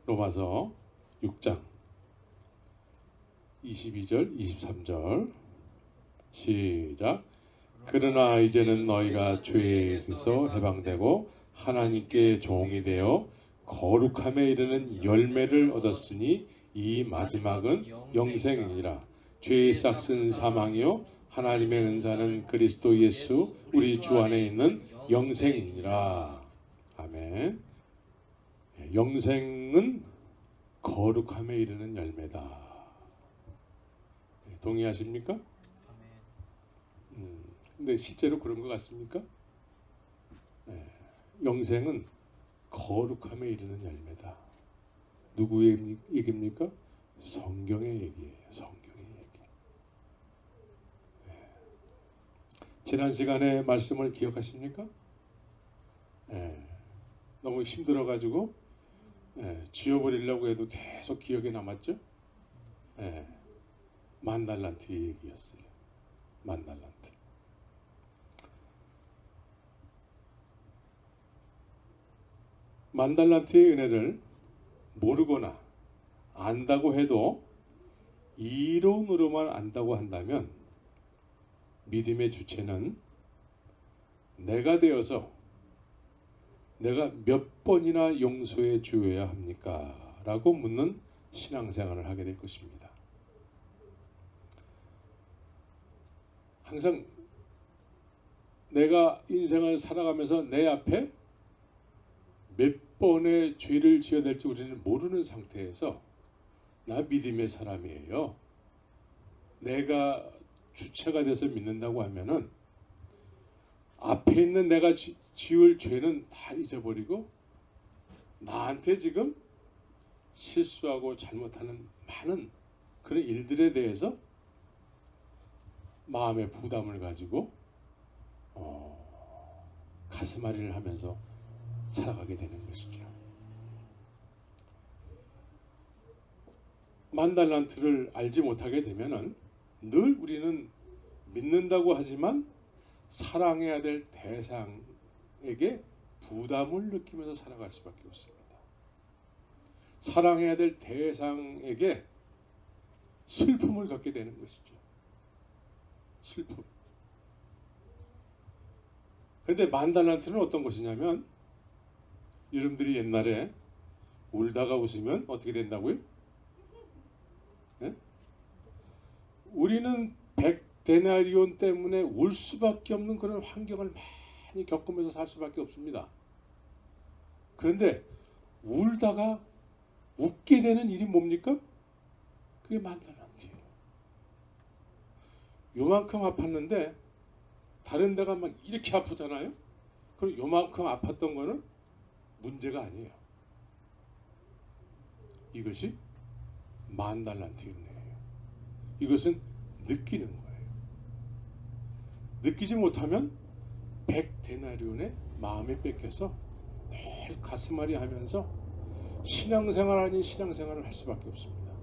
로마서 6장 22절 23절 시작. 그러나 이제는 너희가 죄에서 해방되고 하나님께 종이 되어 거룩함에 이르는 열매를 얻었으니 이 마지막은 영생이니라. 죄의 싹은 사망이요 하나님의 은사는 그리스도 예수 우리 주 안에 있는 영생이니라. 아멘. 영생은 거룩함에 이르는 열매다. 동의하십니까? 근데 실제로 그런 것 같습니까? 영생은 거룩함에 이르는 열매다. 누구의 얘기입니까? 성경의 얘기예요. 성경의 얘기. 지난 시간에 말씀을 기억하십니까? 너무 힘들어가지고 지워버리려고 해도 계속 기억에 남았죠? 만달란트 얘기였어요. 만달란트. 만달란트의 은혜를 모르거나 안다고 해도 이론으로만 안다고 한다면 믿음의 주체는 내가 되어서 내가 몇 번이나 용서해 주어야 합니까? 라고 묻는 신앙생활을 하게 될 것입니다. 항상 내가 인생을 살아가면서 내 앞에 몇 번의 죄를 지어야 될지 우리는 모르는 상태에서 나 믿음의 사람이에요. 내가 주체가 돼서 믿는다고 하면은 앞에 있는 내가 지을 죄는 다 잊어버리고 나한테 지금 실수하고 잘못하는 많은 그런 일들에 대해서 마음의 부담을 가지고 가슴앓이를 하면서 살아가게 되는 것이죠. 만달란트를 알지 못하게 되면은 늘 우리는 믿는다고 하지만 사랑해야 될 대상에게 부담을 느끼면서 살아갈 수밖에 없습니다. 사랑해야 될 대상에게 슬픔을 겪게 되는 것이죠. 슬픔. 그런데 만달란트는 어떤 것이냐면 여러분들이 옛날에 울다가 웃으면 어떻게 된다고요? 우리는 100데나리온 때문에 울 수밖에 없는 그런 환경을 많이 겪으면서 살 수밖에 없습니다. 그런데 울다가 웃게 되는 일이 뭡니까? 그게 만달란트예요. 요만큼 아팠는데 다른 데가 막 이렇게 아프잖아요. 그럼 요만큼 아팠던 거는 문제가 아니에요. 이것이 만달란트의 은혜예요. 이것은 느끼는 거예요. 느끼지 못하면 100데나리온의 마음에 뺏겨서 늘 가슴앓이 하면서 신앙생활 아닌 신앙생활을 할 수밖에 없습니다.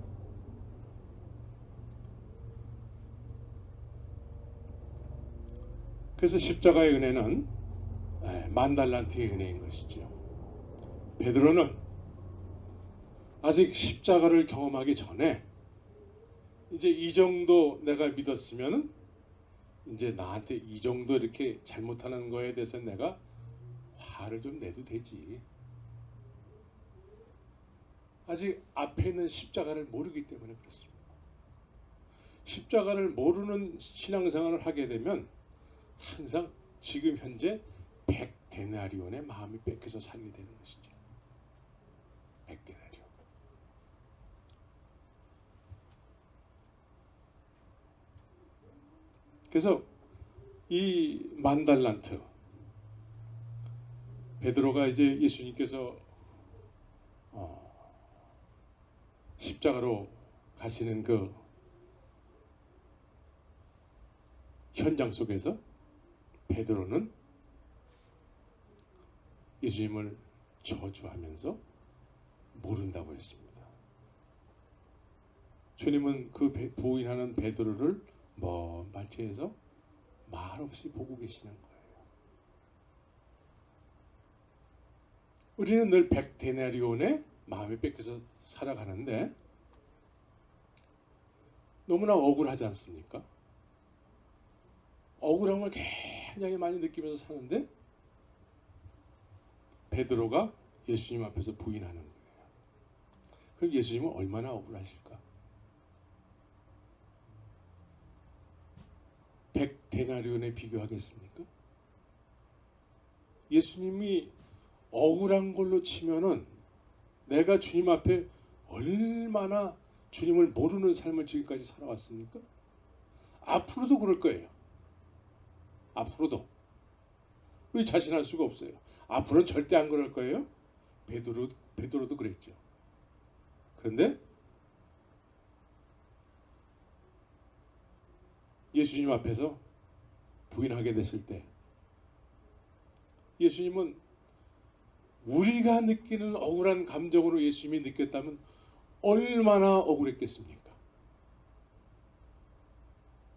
그래서 십자가의 은혜는 만달란트의 은혜인 것이죠. 베드로는 아직 십자가를 경험하기 전에 이제 이 정도 내가 믿었으면 이제 나한테 이 정도 이렇게 잘못하는 거에 대해서 내가 화를 좀 내도 되지. 아직 앞에 있는 십자가를 모르기 때문에 그렇습니다. 십자가를 모르는 신앙생활을 하게 되면 항상 지금 현재 100데나리온의 마음이 뺏겨서 살게 되는 것이죠. 100데나리온. 그래서 이 만달란트 베드로가 이제 예수님께서 십자가로 가시는 그 현장 속에서 베드로는 예수님을 저주하면서 모른다고 했습니다. 주님은 그 부인하는 베드로를 먼 발치에서 말없이 보고 계시는 거예요. 우리는 늘 100데나리온의 마음에 뺏겨서 살아가는데 너무나 억울하지 않습니까? 억울함을 굉장히 많이 느끼면서 사는데 베드로가 예수님 앞에서 부인하는 거예요. 그럼 예수님은 얼마나 억울하실까? 100데나리온에 비교하겠습니까? 예수님이 억울한 걸로 치면은 내가 주님 앞에 얼마나 주님을 모르는 삶을 지금까지 살아왔습니까? 앞으로도 그럴 거예요. 앞으로도. 우리 자신할 수가 없어요. 앞으로는 절대 안 그럴 거예요. 베드로도 그랬죠. 그런데 예수님 앞에서 부인하게 됐을 때 예수님은 우리가 느끼는 억울한 감정으로 예수님이 느꼈다면 얼마나 억울했겠습니까?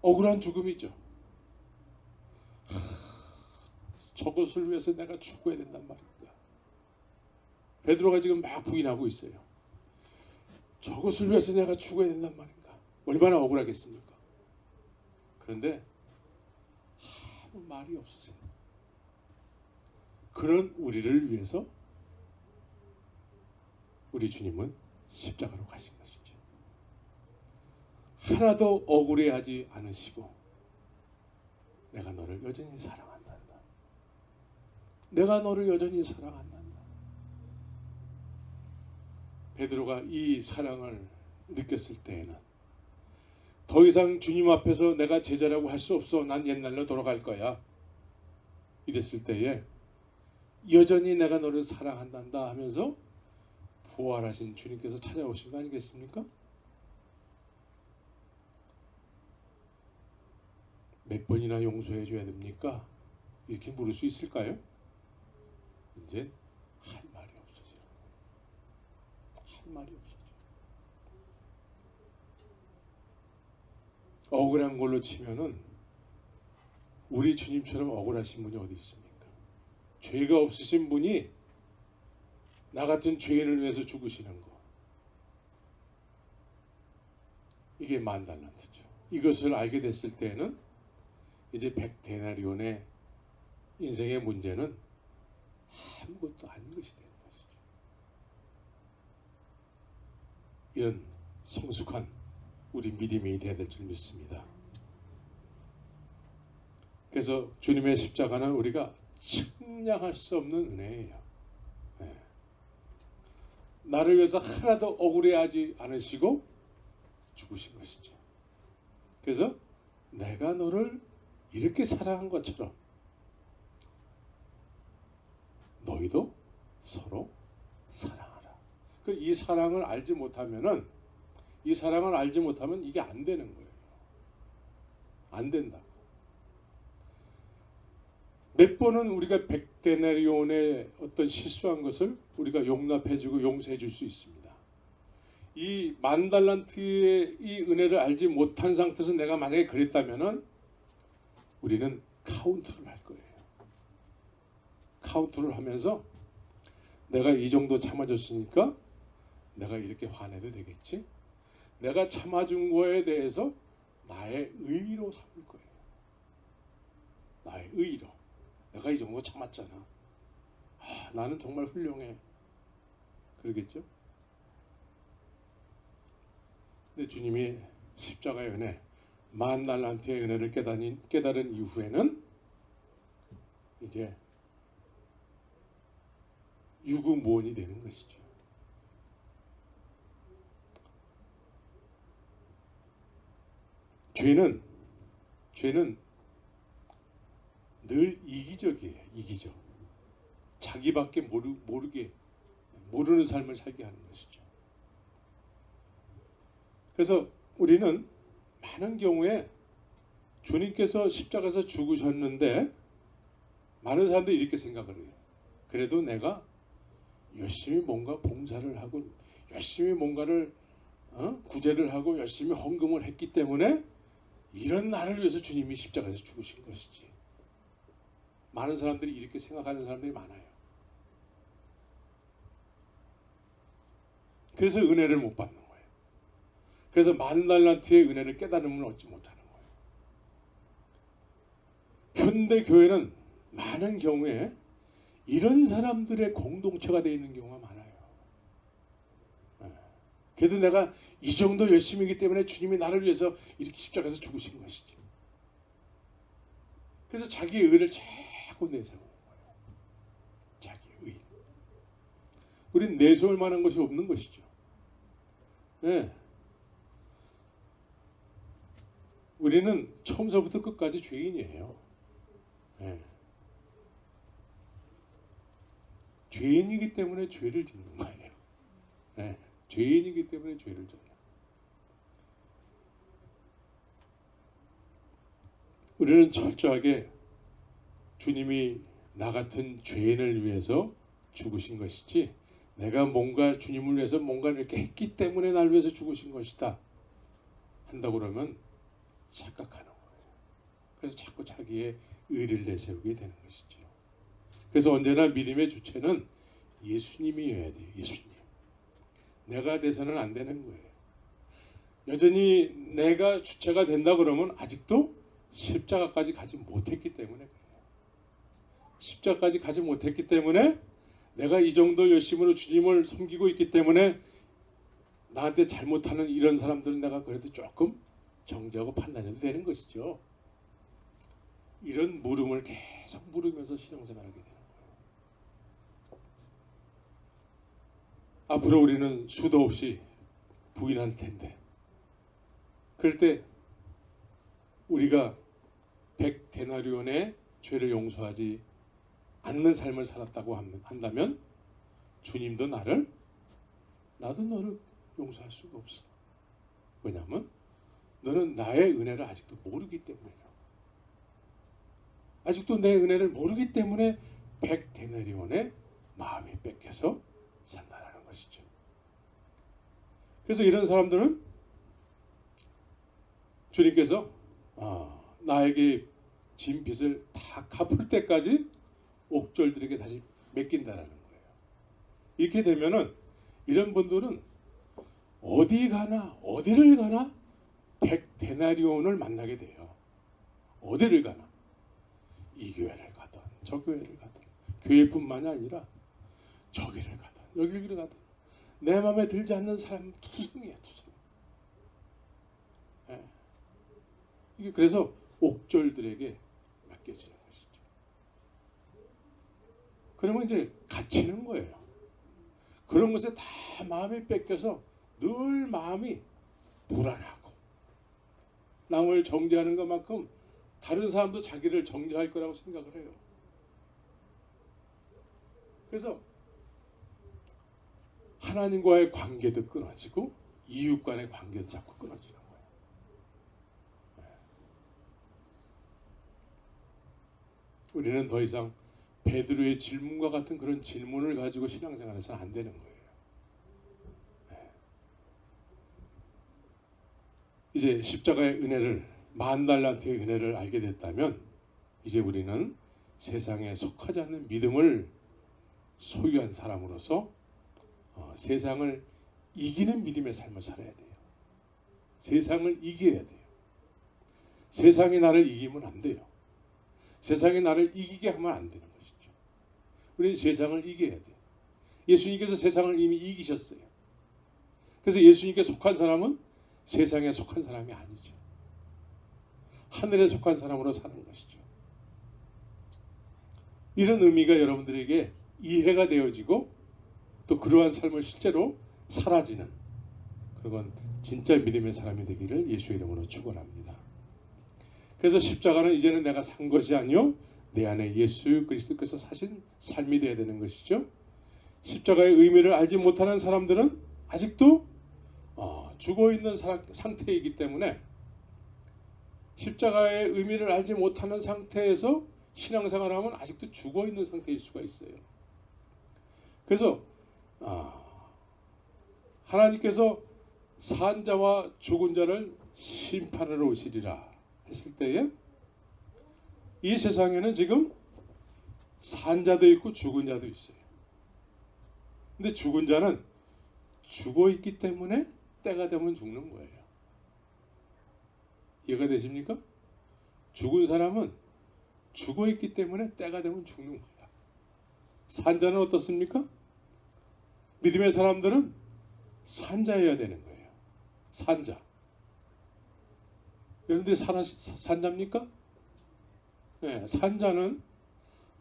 억울한 죽음이죠. 저것을 위해서 내가 죽어야 된단 말인가? 베드로가 지금 막 부인하고 있어요. 저것을 위해서 내가 죽어야 된단 말인가? 얼마나 억울하겠습니까? 그런데 아무 말이 없으세요. 그런 우리를 위해서 우리 주님은 십자가로 가신 것이죠. 하나도 억울해하지 않으시고 내가 너를 여전히 사랑한다. 내가 너를 여전히 사랑한다. 베드로가 이 사랑을 느꼈을 때에는 더 이상 주님 앞에서 내가 제자라고 할 수 없어. 난 옛날로 돌아갈 거야. 이랬을 때에 여전히 내가 너를 사랑한단다 하면서 부활하신 주님께서 찾아오신 거 아니겠습니까? 몇 번이나 용서해 줘야 됩니까? 이렇게 물을 수 있을까요? 이제 할 말이 없어져요. 할 말이 없어져요. 억울한 걸로 치면은 우리 주님처럼 억울하신 분이 어디 있습니까? 죄가 없으신 분이 나 같은 죄인을 위해서 죽으시는 거. 이게 만달란트죠. 이것을 알게 됐을 때는 이제 100데나리온의 인생의 문제는 아무것도 아닌 것이 되는 것이죠. 이런 성숙한 우리 믿음이 되어야 될 줄 믿습니다. 그래서 주님의 십자가는 우리가 측량할 수 없는 은혜예요. 네. 나를 위해서 하나도 억울해하지 않으시고 죽으신 것이죠. 그래서 내가 너를 이렇게 사랑한 것처럼 너희도 서로 사랑하라. 이 사랑을 알지 못하면 이게 안 되는 거예요. 안 된다고. 몇 번은 우리가 100데나리온의 어떤 실수한 것을 우리가 용납해주고 용서해줄 수 있습니다. 이 10,000달란트의 이 은혜를 알지 못한 상태에서 내가 만약에 그랬다면은 우리는 카운트를 할 거예요. 카운트를 하면서 내가 이 정도 참아줬으니까 내가 이렇게 화내도 되겠지? 내가 참아준 거에 대해서 나의 의로 삼을 거예요. 나의 의로. 내가 이 정도 참았잖아. 나는 정말 훌륭해. 그러겠죠? 근데 주님이 십자가의 은혜, 10,000달란트의 은혜를 깨달은 이후에는 이제 유구무원이 되는 것이죠. 죄는 늘 이기적이에요. 이기적. 자기밖에 모르는 삶을 살게 하는 것이죠. 그래서 우리는 많은 경우에 주님께서 십자가에서 죽으셨는데 많은 사람들이 이렇게 생각을 해요. 그래도 내가 열심히 뭔가 봉사를 하고 열심히 뭔가를 구제를 하고 열심히 헌금을 했기 때문에 이런 나를 위해서 주님이 십자가에서 죽으신 것이지. 많은 사람들이 이렇게 생각하는 사람들이 많아요. 그래서 은혜를 못 받는 거예요. 그래서 만 달란트의 은혜를 깨달음을 얻지 못하는 거예요. 현대 교회는 많은 경우에 이런 사람들의 공동체가 되어 있는 경우가 많아요. 그래도 내가 이 정도 열심이기 때문에 주님이 나를 위해서 이렇게 십자가에서 죽으신 것이지. 그래서 자기의 의를 자꾸 내세우는 거예요. 자기의 의. 우린 내세울 만한 것이 없는 것이죠. 네. 우리는 처음서부터 끝까지 죄인이에요. 네. 죄인이기 때문에 죄를 짓는 거예요. 네. 죄인이기 때문에 죄를 져요. 우리는 철저하게 주님이 나 같은 죄인을 위해서 죽으신 것이지 내가 뭔가 주님을 위해서 뭔가 이렇게 했기 때문에 날 위해서 죽으신 것이다 한다고 그러면 착각하는 거예요. 그래서 자꾸 자기의 의를 내세우게 되는 것이죠. 그래서 언제나 믿음의 주체는 예수님이어야 돼요. 예수님. 내가 돼서는 안 되는 거예요. 여전히 내가 주체가 된다 그러면 아직도 십자가까지 가지 못했기 때문에 그래요. 십자가까지 가지 못했기 때문에 내가 이 정도 열심으로 주님을 섬기고 있기 때문에 나한테 잘못하는 이런 사람들은 내가 그래도 조금 정죄하고 판단해도 되는 것이죠. 이런 물음을 계속 물으면서 신앙생활하게 되는 거예요. 앞으로 우리는 수도 없이 부인할 텐데 그럴 때 우리가 100데나리온의 죄를 용서하지 않는 삶을 살았다고 한다면 주님도 나도 너를 용서할 수가 없어. 왜냐하면 너는 나의 은혜를 아직도 모르기 때문이야. 아직도 내 은혜를 모르기 때문에 100데나리온의 마음이 뺏겨서 산다라는 것이죠. 그래서 이런 사람들은 주님께서 나에게 진 빚을 다 갚을 때까지 옥졸들에게 다시 맡긴다라는 거예요. 이렇게 되면은 이런 분들은 어디 가나 어디를 가나 100데나리온을 만나게 돼요. 어디를 가나 이 교회를 가든 저 교회를 가든 교회뿐만이 아니라 저기를 가든 여기를 가든 내 마음에 들지 않는 사람 투성이에요. 투성. 네. 이게 그래서 옥졸들에게 맡겨지는 것이죠. 그러면 이제 갇히는 거예요. 그런 것에 다 마음이 뺏겨서 늘 마음이 불안하고 남을 정죄하는 것만큼 다른 사람도 자기를 정죄할 거라고 생각을 해요. 그래서 하나님과의 관계도 끊어지고 이웃 간의 관계도 자꾸 끊어지는 거예요. 우리는 더 이상 베드로의 질문과 같은 그런 질문을 가지고 신앙생활에서는 안 되는 거예요. 이제 십자가의 은혜를 만 달란트의 은혜를 알게 됐다면 이제 우리는 세상에 속하지 않는 믿음을 소유한 사람으로서 세상을 이기는 믿음의 삶을 살아야 돼요. 세상을 이겨야 돼요. 세상이 나를 이기면 안 돼요. 세상이 나를 이기게 하면 안 되는 것이죠. 우리는 세상을 이겨야 돼요. 예수님께서 세상을 이미 이기셨어요. 그래서 예수님께 속한 사람은 세상에 속한 사람이 아니죠. 하늘에 속한 사람으로 사는 것이죠. 이런 의미가 여러분들에게 이해가 되어지고 또 그러한 삶을 실제로 사라지는 그건 진짜 믿음의 사람이 되기를 예수의 이름으로 축원합니다. 그래서 십자가는 이제는 내가 산 것이 아니요 내 안에 예수 그리스도께서 사신 삶이 되어야 되는 것이죠. 십자가의 의미를 알지 못하는 사람들은 아직도 죽어있는 상태이기 때문에 십자가의 의미를 알지 못하는 상태에서 신앙생활을 하면 아직도 죽어있는 상태일 수가 있어요. 그래서 하나님께서 산 자와 죽은 자를 심판하러 오시리라 했을 때에 이 세상에는 지금 산 자도 있고 죽은 자도 있어요. 근데 죽은 자는 죽어 있기 때문에 때가 되면 죽는 거예요. 이해가 되십니까? 죽은 사람은 죽어 있기 때문에 때가 되면 죽는 거야. 산자는 어떻습니까? 믿음의 사람들은 산자여야 되는 거예요. 산자. 여러분들이 산자입니까? 네, 산자는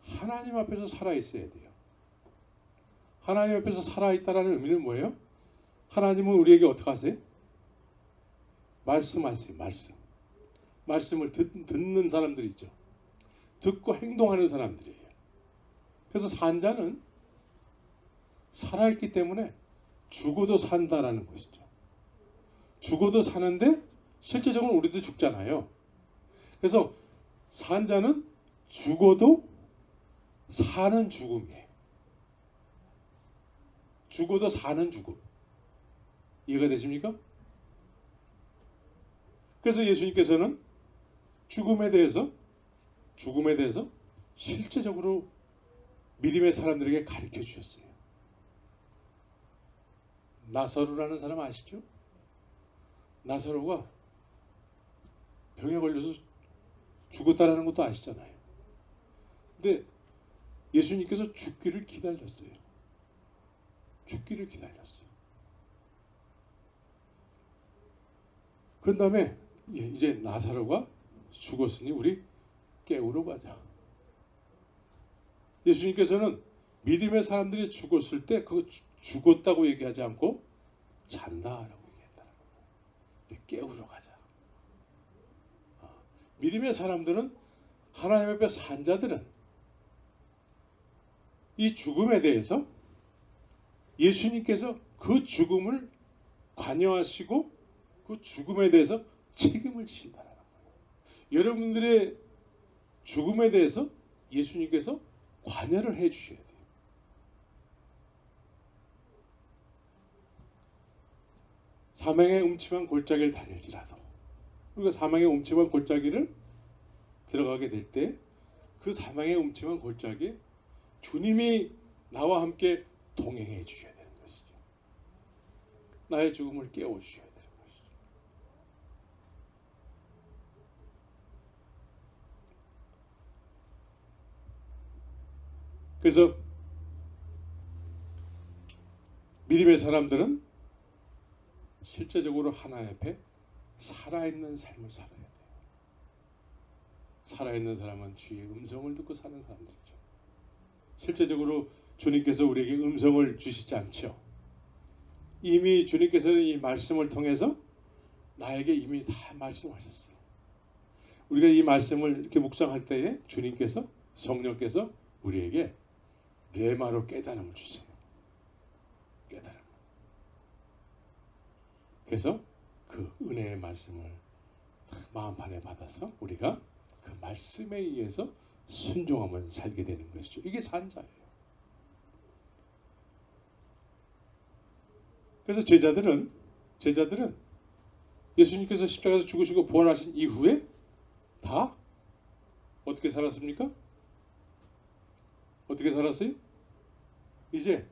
하나님 앞에서 살아 있어야 돼요. 하나님 앞에서 살아 있다라는 의미는 뭐예요? 하나님은 우리에게 어떻게 하세요? 말씀하세요. 말씀을 듣는 사람들이 있죠. 듣고 행동하는 사람들이에요. 그래서 산자는 살아있기 때문에 죽어도 산다라는 것이죠. 죽어도 사는데 실제적으로 우리도 죽잖아요. 그래서 산자는 죽어도 사는 죽음이에요. 죽어도 사는 죽음. 이해가 되십니까? 그래서 예수님께서는 죽음에 대해서 실제적으로 믿음의 사람들에게 가르쳐 주셨어요. 나사로라는 사람 아시죠? 나사로가 병에 걸려서 죽었다라는 것도 아시잖아요. 근데 예수님께서 죽기를 기다렸어요. 그런 다음에 이제 나사로가 죽었으니 우리 깨우러 가자. 예수님께서는 믿음의 사람들이 죽었을 때 그거 죽었다고 얘기하지 않고 잔다라고 얘기했다는 거예요. 깨우러 가자. 믿음의 사람들은 하나님 앞에 산 자들은 이 죽음에 대해서 예수님께서 그 죽음을 관여하시고 그 죽음에 대해서 책임을 지신다는 거예요. 여러분들의 죽음에 대해서 예수님께서 관여를 해 주셔야 돼요. 사망의 음침한 골짜기를 다닐지라도 우리가 사망의 음침한 골짜기를 들어가게 될 때 그 사망의 음침한 골짜기에 주님이 나와 함께 동행해 주셔야 되는 것이죠. 나의 죽음을 깨워 주셔야 되는 것이죠. 그래서 믿음의 사람들은 실제적으로 하나님 앞에 살아있는 삶을 살아야 돼요. 살아있는 사람은 주의 음성을 듣고 사는 사람들이죠. 실제적으로 주님께서 우리에게 음성을 주시지 않죠. 이미 주님께서는 이 말씀을 통해서 나에게 이미 다 말씀하셨어요. 우리가 이 말씀을 이렇게 묵상할 때에 주님께서 성령께서 우리에게 레마로 깨달음을 주세요. 깨달음. 그래서 그 은혜의 말씀을 마음판에 받아서 우리가 그 말씀에 의해서 순종하면 살게 되는 것이죠. 이게 산자예요. 그래서 제자들은 예수님께서 십자가에서 죽으시고 부활하신 이후에 다 어떻게 살았습니까? 어떻게 살았어요? 이제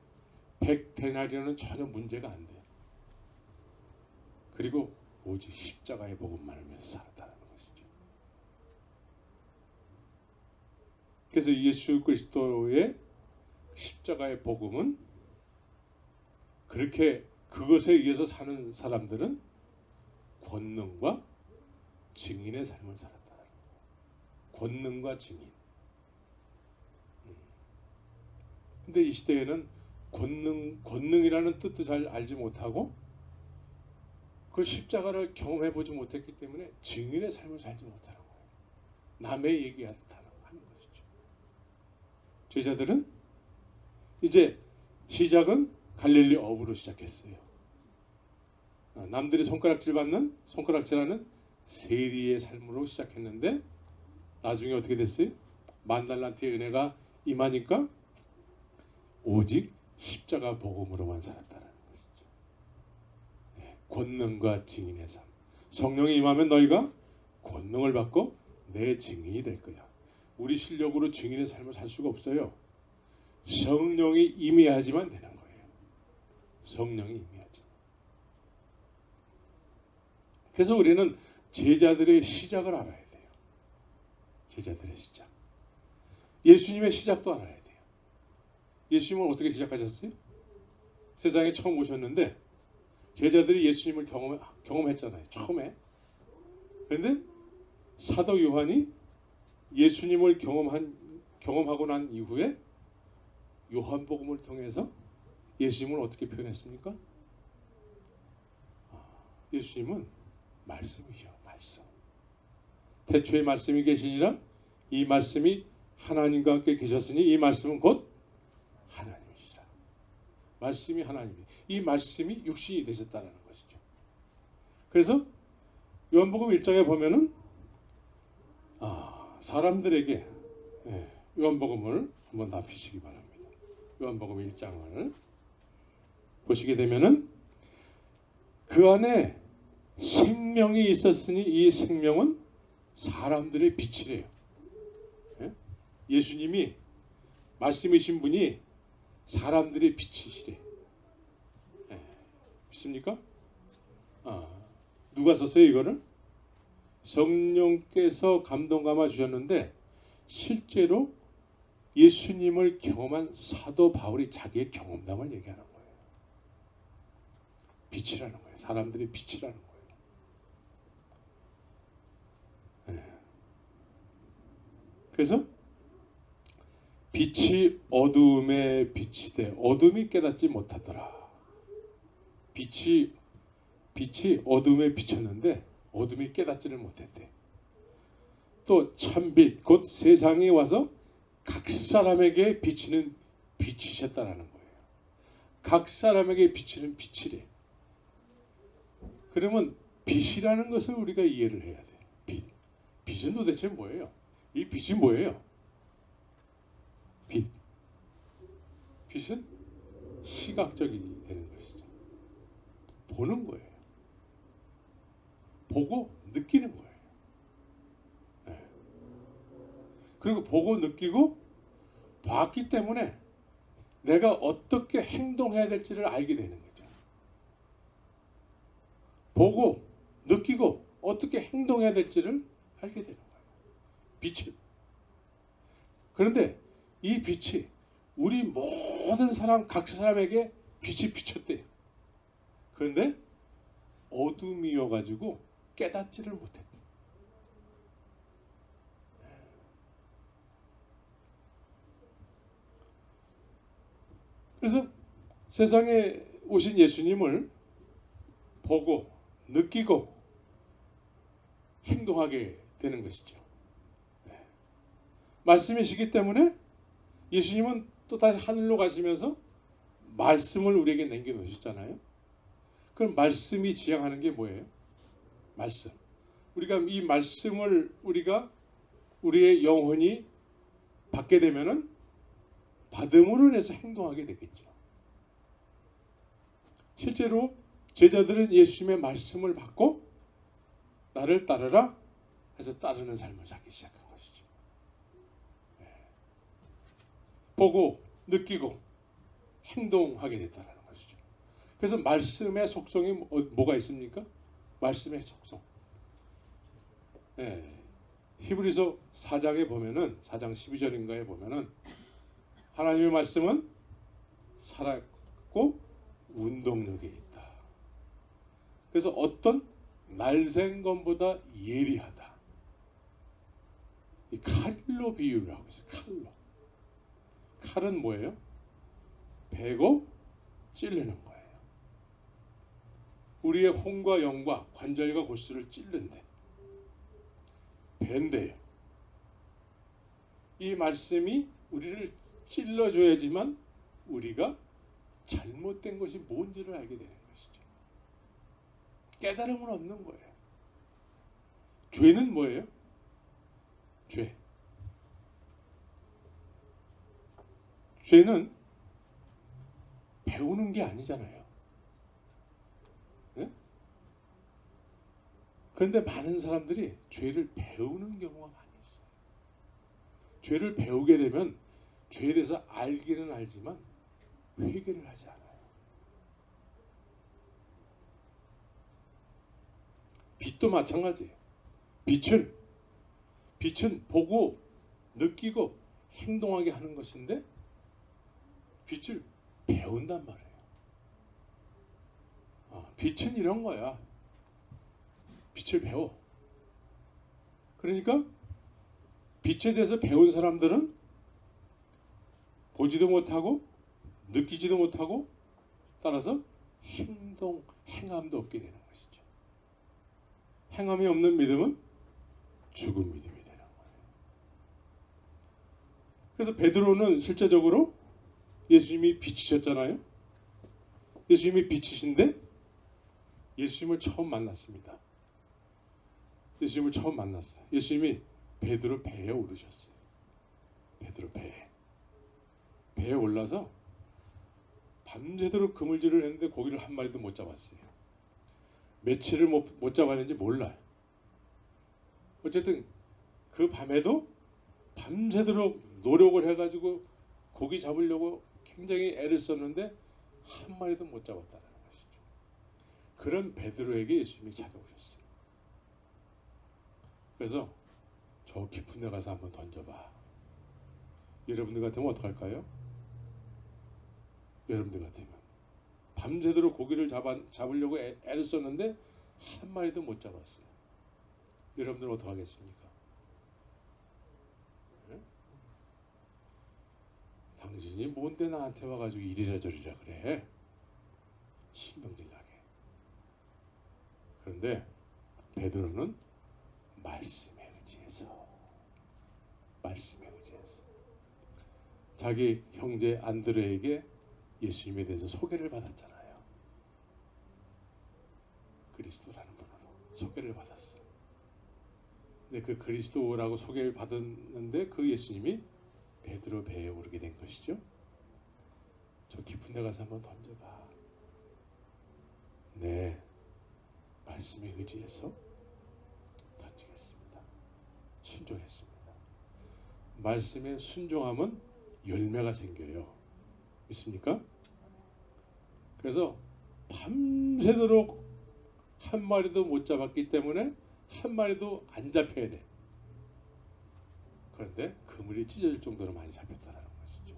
100데나리온은 전혀 문제가 안 돼요. 그리고 오직 십자가의 복음만을 위해서 살았다는 것이죠. 그래서 예수 그리스도의 십자가의 복음은 그렇게 그것에 의해서 사는 사람들은 권능과 증인의 삶을 살았다는 거예요. 권능과 증인. 근데 이 시대에는 권능이라는 뜻도 잘 알지 못하고 그 십자가를 경험해 보지 못했기 때문에 증인의 삶을 살지 못하는 거예요. 남의 얘기하는 것이죠. 제자들은 이제 시작은 갈릴리 어부로 시작했어요. 남들이 손가락질하는 세리의 삶으로 시작했는데 나중에 어떻게 됐어요? 만달란트의 은혜가 임하니까 오직 십자가 복음으로만 살았다는 것이죠. 권능과 증인의 삶. 성령이 임하면 너희가 권능을 받고 내 증인이 될 거야. 우리 실력으로 증인의 삶을 살 수가 없어요. 성령이 임해야지만 되는 거예요. 성령이 임해야지. 그래서 우리는 제자들의 시작을 알아야 돼요. 제자들의 시작. 예수님의 시작도 알아야 돼요. 예수님은 어떻게 시작하셨어요? 세상에 처음 오셨는데 제자들이 예수님을 경험했잖아요. 처음에. 그런데 사도 요한이 예수님을 경험하고 난 이후에 요한복음을 통해서 예수님을 어떻게 표현했습니까? 예수님은 말씀이죠. 말씀. 태초에 말씀이 계시니라. 이 말씀이 하나님과 함께 계셨으니 이 말씀은 곧 하나님이시라. 말씀이 하나님이. 이 말씀이 육신이 되셨다는 것이죠. 그래서 요한복음 1장에 보면은 사람들에게 요한복음을 한번 다 피시기 바랍니다. 요한복음 1장을 보시게 되면은 그 안에 생명이 있었으니 이 생명은 사람들의 빛이래요. 예수님이 말씀이신 분이 사람들의 빛이시래. 믿습니까? 누가 썼어요 이거를? 성령께서 감동 감아 주셨는데 실제로 예수님을 경험한 사도 바울이 자기의 경험담을 얘기하는 거예요. 빛이라는 거예요. 사람들의 빛이라는 거예요. 그래서 빛이 어둠에 비치되 어둠이 깨닫지 못하더라. 빛이 어둠에 비쳤는데 어둠이 깨닫지를 못했대. 또 참빛 곧 세상에 와서 각 사람에게 비치는 빛이셨다라는 거예요. 각 사람에게 비치는 빛이래. 그러면 빛이라는 것을 우리가 이해를 해야 돼. 빛. 빛은 도대체 뭐예요? 이 빛이 뭐예요? 빛. 빛은 시각적이 되는 것이죠. 보는 거예요. 보고 느끼는 거예요. 네. 그리고 보고 느끼고 봤기 때문에 내가 어떻게 행동해야 될지를 알게 되는 거죠. 보고 느끼고 어떻게 행동해야 될지를 알게 되는 거예요. 빛을. 그런데 이 빛이 우리 모든 사람 각 사람에게 빛이 비쳤대요. 그런데 어둠이어가지고 깨닫지를 못했대. 그래서 세상에 오신 예수님을 보고 느끼고 행동하게 되는 것이죠. 말씀이시기 때문에 예수님은 또 다시 하늘로 가시면서 말씀을 우리에게 남겨놓으셨잖아요. 그럼 말씀이 지향하는 게 뭐예요? 말씀. 우리가 이 말씀을 우리의 영혼이 받게 되면은 받음으로 인해서 행동하게 되겠죠. 실제로 제자들은 예수님의 말씀을 받고 나를 따르라 해서 따르는 삶을 살기 시작한 것이죠. 보고 느끼고 행동하게 됐다는 것이죠. 그래서 말씀의 속성이 뭐가 있습니까? 말씀의 속성. 히브리서 4장에 보면은 4장 12절인가에 보면은 하나님의 말씀은 살았고 운동력이 있다. 그래서 어떤 날생검보다 예리하다. 이 칼로 비유를 하고 있어요. 칼로. 칼은 뭐예요? 베고 찌르는 거예요. 우리의 혼과 영과 관절과 골수를 찔른대. 벤데요. 이 말씀이 우리를 찔러줘야지만 우리가 잘못된 것이 뭔지를 알게 되는 것이죠. 깨달음을 얻는 거예요. 죄는 뭐예요? 죄. 죄는 배우는 게 아니잖아요. 네? 그런데 많은 사람들이 죄를 배우는 경우가 많이 있어요. 죄를 배우게 되면 죄에 대해서 알기는 알지만 회개를 하지 않아요. 빛도 마찬가지예요. 빛은 보고 느끼고 행동하게 하는 것인데 빛을 배운단 말이에요. 빛은 이런 거야. 빛을 배워. 그러니까 빛에 대해서 배운 사람들은 보지도 못하고 느끼지도 못하고 따라서 행함도 없게 되는 것이죠. 행함이 없는 믿음은 죽은 믿음이 되는 거예요. 그래서 베드로는 실제적으로 예수님이 빛이셨잖아요. 예수님이 빛이신데 예수님을 처음 만났습니다. 예수님을 처음 만났어요. 예수님이 베드로 배에 오르셨어요. 베드로 배에 올라서 밤새도록 그물질을 했는데 고기를 한 마리도 못 잡았어요. 며칠을 못 잡았는지 몰라요. 어쨌든 그 밤에도 밤새도록 노력을 해가지고 고기 잡으려고 굉장히 애를 썼는데 한 마리도 못 잡았다는 것이죠. 그런 베드로에게 예수님이 찾아오셨어요. 그래서 저 깊은 데 가서 한번 던져봐. 여러분들 같으면 어떡할까요? 여러분들 같으면 밤새도록 고기를 잡으려고 애를 썼는데 한 마리도 못 잡았어요. 여러분들은 어떡하겠습니까? 네? 당신이 뭔데 나한테 와가지고 이리라 저리라 그래? 신경질 나게. 그런데 베드로는 말씀에 의지해서 자기 형제 안드레에게 예수님에 대해서 소개를 받았잖아요. 그리스도라는 분으로 소개를 받았어요. 근데 그 그리스도라고 소개를 받았는데 그 예수님이 베드로 배에 오르게 된 것이죠. 저 깊은 데 가서 한번 던져봐. 네, 말씀에 의지해서 던지겠습니다. 순종했습니다. 말씀에 순종하면 열매가 생겨요. 믿습니까? 그래서 밤새도록 한 마리도 못 잡았기 때문에 한 마리도 안 잡혀야 돼. 그런데 그물이 찢어질 정도로 많이 잡혔다는 것이죠.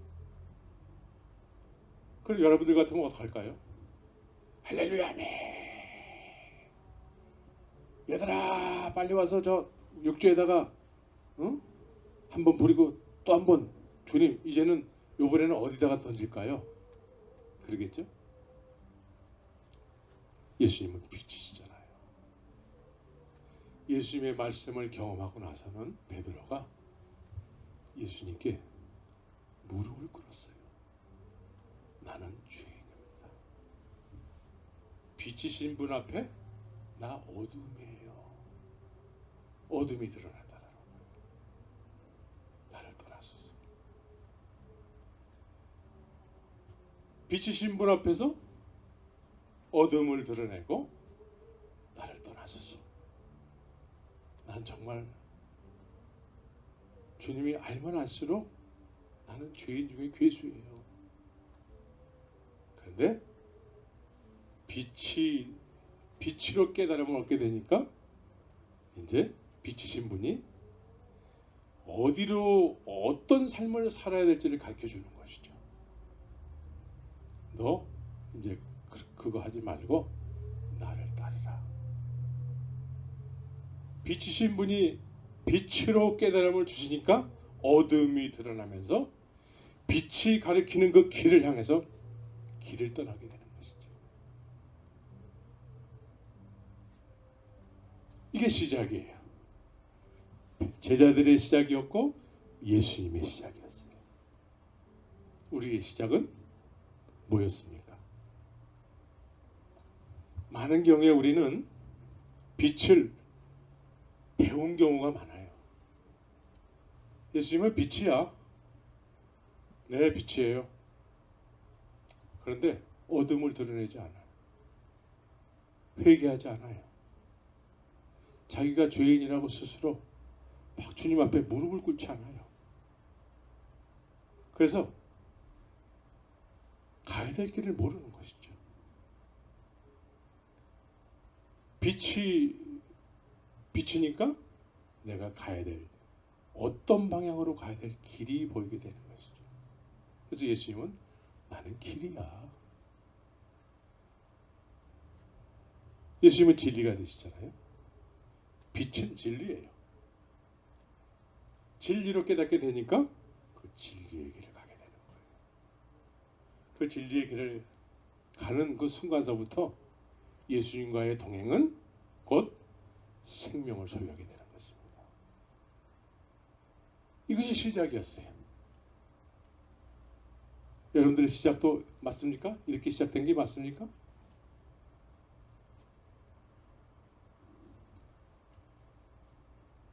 그럼 여러분들 같으면 어떡할까요? 할렐루야 아멘. 얘들아 빨리 와서 저 육주에다가 한번 부리고 또 한번 주님 이제는 이번에는 어디다가 던질까요? 그러겠죠? 예수님은 빛이시잖아요. 예수님의 말씀을 경험하고 나서는 베드로가 예수님께 무릎을 꿇었어요. 나는 죄인입니다. 빛이신 분 앞에 나 어둠이에요. 어둠이 드러나다라는 거예요. 나를 떠나소서. 빛이신 분 앞에서 어둠을 드러내고 나를 떠나소서. 난 정말 주님이 알면 알수록 나는 죄인 중에 괴수예요. 그런데 빛으로 깨달음을 얻게 되니까 이제 빛이신 분이 어디로 어떤 삶을 살아야 될지를 가르쳐 주는 것이죠. 너 이제 그거 하지 말고 나를 따르라. 빛이신 분이 빛으로 깨달음을 주시니까 어둠이 드러나면서 빛이 가리키는 그 길을 향해서 길을 떠나게 되는 것이죠. 이게 시작이에요. 제자들의 시작이었고 예수님의 시작이었어요. 우리의 시작은 뭐였습니까? 많은 경우에 우리는 빛을 배운 경우가 많아요. 예수님은 빛이야. 네, 빛이에요. 그런데 어둠을 드러내지 않아요. 회개하지 않아요. 자기가 죄인이라고 스스로 막 주님 앞에 무릎을 꿇지 않아요. 그래서 가야 될 길을 모르는 것이죠. 빛이 비추니까 내가 가야 될 어떤 방향으로 가야 될 길이 보이게 되는 것이죠. 그래서 예수님은 나는 길이야. 예수님은 진리가 되시잖아요. 빛은 진리예요. 진리로 깨닫게 되니까 그 진리의 길을 가게 되는 거예요. 그 진리의 길을 가는 그 순간서부터 예수님과의 동행은 곧 생명을 소유하게 되는 것입니다. 이것이 시작이었어요. 여러분들의 시작도 맞습니까? 이렇게 시작된 게 맞습니까?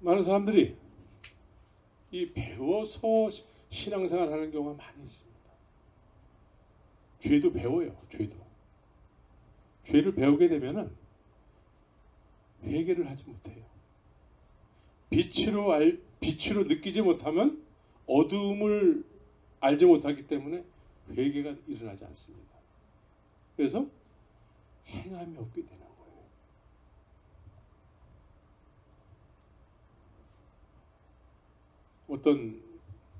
많은 사람들이 이 배워서 신앙생활 하는 경우가 많이 있습니다. 죄도 배워요. 죄를 배우게 되면은 회개를 하지 못해요. 빛으로 느끼지 못하면 어두움을 알지 못하기 때문에 회개가 일어나지 않습니다. 그래서 행함이 없게 되는 거예요. 어떤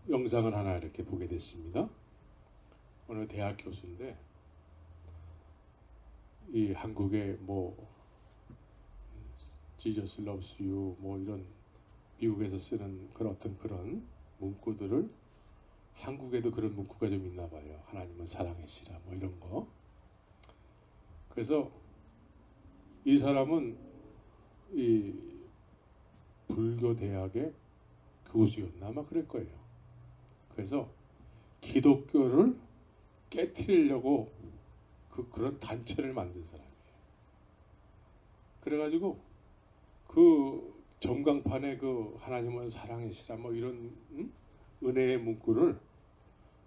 영상을 하나 이렇게 보게 됐습니다. 어느 대학 교수인데 이 한국의 뭐 Jesus loves you 뭐 이런 미국에서 쓰는 그런 어떤 그런 문구들을 한국에도 그런 문구가 좀 있나 봐요. 하나님은 사랑이시라 뭐 이런 거. 그래서 이 사람은 이 불교 대학의 교수였나 아마 그럴 거예요. 그래서 기독교를 깨트리려고 그런 단체를 만든 사람이에요. 그래가지고 그 전광판에 그 하나님은 사랑이시라 뭐 이런 은혜의 문구를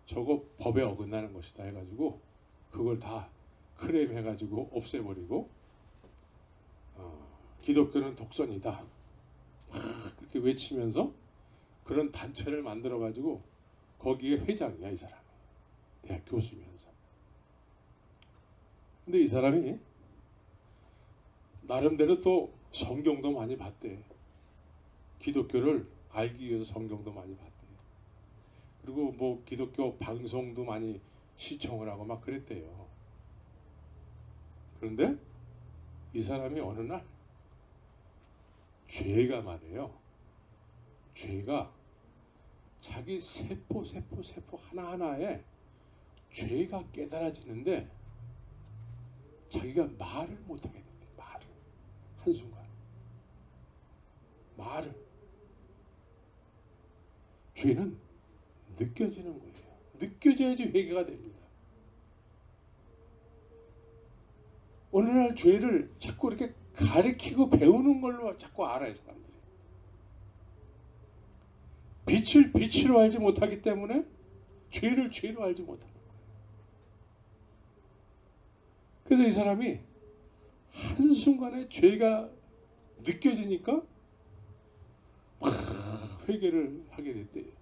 저거 법에 어긋나는 것이다 해가지고 그걸 다 크레임 해가지고 없애버리고 기독교는 독선이다 그렇게 외치면서 그런 단체를 만들어가지고 거기에 회장이야 이 사람이. 대학 교수면서. 근데 이 사람이 나름대로 또 성경도 많이 봤대. 기독교를 알기 위해서 성경도 많이 봤대. 그리고 뭐 기독교 방송도 많이 시청을 하고 막 그랬대요. 그런데 이 사람이 어느 날 죄가 말이에요. 죄가 자기 세포 하나하나에 죄가 깨달아지는데 자기가 말을 못하게 된대. 말을. 한순간. 말을. 죄는 느껴지는 거예요. 느껴져야지 회개가 됩니다. 어느 날 죄를 자꾸 이렇게 가르치고 배우는 걸로 자꾸 알아요, 사람들이. 빛을 빛으로 알지 못하기 때문에 죄를 죄로 알지 못하는 거예요. 그래서 이 사람이 한순간에 죄가 느껴지니까 막 회개를 하게 됐대요.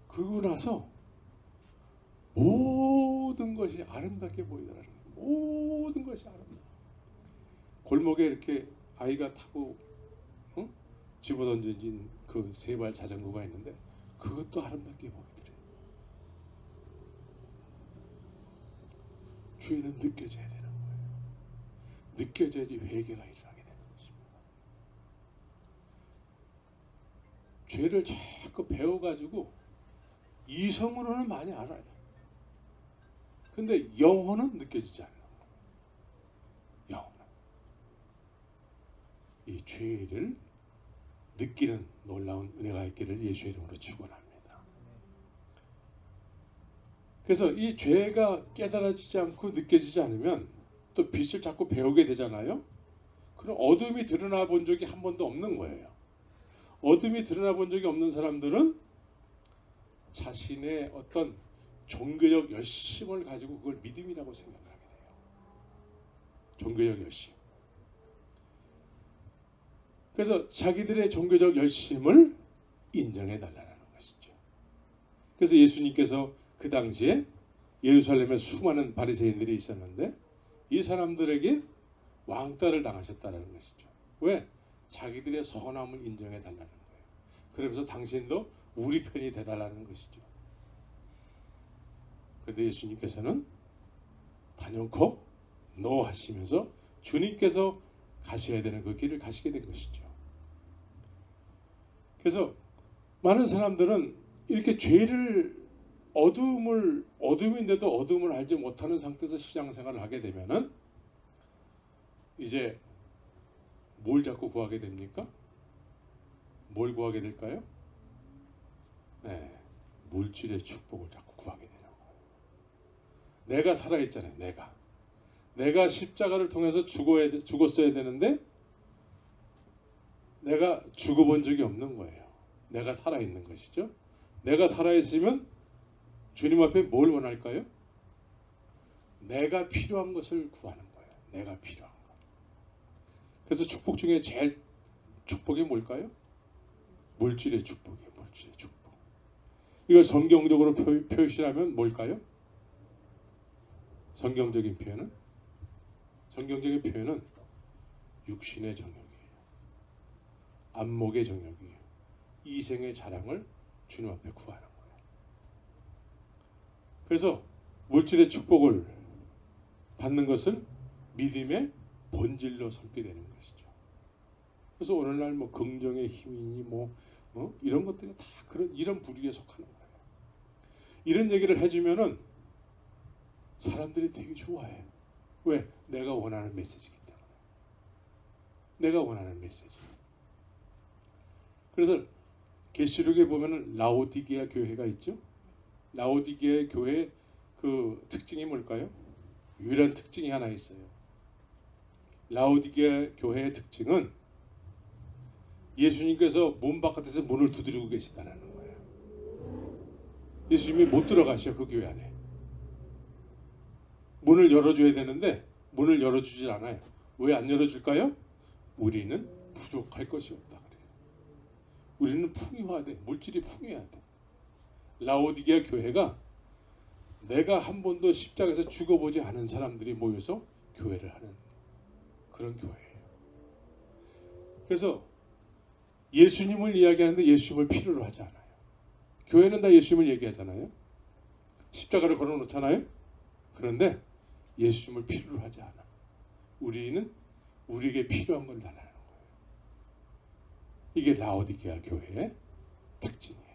그러고 나서 모든 것이 아름답게 보이더라고요. 모든 것이 아름다워. 골목에 이렇게 아이가 타고 집어던진 그 세발 자전거가 있는데 그것도 아름답게 보이더래요. 죄는 느껴져야 되는 거예요. 느껴져야지 회개가 일어나게 되는 것입니다. 죄를 자꾸 배워가지고 이성으로는 많이 알아요. 근데 영혼은 느껴지지 않는 거예요. 영혼은. 이 죄를 느끼는 놀라운 은혜가 있기를 예수의 이름으로 축원합니다. 그래서 이 죄가 깨달아지지 않고 느껴지지 않으면 또 빛을 자꾸 배우게 되잖아요. 그럼 어둠이 드러나 본 적이 한 번도 없는 거예요. 어둠이 드러나 본 적이 없는 사람들은 자신의 어떤 종교적 열심을 가지고 그걸 믿음이라고 생각을 하게 돼요. 종교적 열심. 그래서 자기들의 종교적 열심을 인정해 달라는 것이죠. 그래서 예수님께서 그 당시에 예루살렘에 수많은 바리새인들이 있었는데 이 사람들에게 왕따를 당하셨다는 것이죠. 왜? 자기들의 선함을 인정해 달라는 거예요. 그러면서 당신도 우리 편이 되달라는 것이죠. 그런데 예수님께서는 단연코 노 하시면서 주님께서 가셔야 되는 그 길을 가시게 된 것이죠. 그래서 많은 사람들은 이렇게 죄를 어둠인데도 어둠을 알지 못하는 상태에서 신앙생활을 하게 되면은 이제 뭘 자꾸 구하게 됩니까? 뭘 구하게 될까요? 네, 물질의 축복을 자꾸 구하게 되는 거예요. 내가 살아있잖아요. 내가 십자가를 통해서 죽었어야 되는데 내가 죽어본 적이 없는 거예요. 내가 살아있는 것이죠. 내가 살아있으면 주님 앞에 뭘 원할까요? 내가 필요한 것을 구하는 거예요. 내가 필요한 것. 그래서 축복 중에 제일 축복이 뭘까요? 물질의 축복이에요. 물질의 축복. 이걸 성경적으로 표시하면 뭘까요? 성경적인 표현은 육신의 정욕이에요. 안목의 정욕이에요. 이생의 자랑을 주님 앞에 구하는 거예요. 그래서 물질의 축복을 받는 것을 믿음의 본질로 삼게 되는 것이죠. 그래서 오늘날 뭐 긍정의 힘이니 이런 것들이 다 이런 부류에 속하는 거예요. 이런 얘기를 해주면은 사람들이 되게 좋아해요. 왜? 내가 원하는 메시지이기 때문에. 내가 원하는 메시지. 그래서 계시록에 보면은 라오디게아 교회가 있죠. 라오디게아 교회의 그 특징이 뭘까요? 유일한 특징이 하나 있어요. 라오디게아 교회의 특징은 예수님께서 문 바깥에서 문을 두드리고 계시다는 거예요. 예수님이 못 들어가셔 그 교회 안에. 문을 열어줘야 되는데 문을 열어주질 않아요. 왜 안 열어줄까요? 우리는 부족할 것이 없다 그래요. 우리는 풍요하대. 물질이 풍요해야 돼. 라오디게아 교회가 내가 한 번도 십자가에서 죽어보지 않은 사람들이 모여서 교회를 하는 그런 교회예요. 그래서 예수님을 이야기하는데 예수님을 필요로 하지 않아요. 교회는 다 예수님을 얘기하잖아요. 십자가를 걸어놓잖아요. 그런데 예수님을 필요로 하지 않아. 우리는 우리에게 필요한 걸 달라는 거예요. 이게 라오디게아 교회의 특징이에요.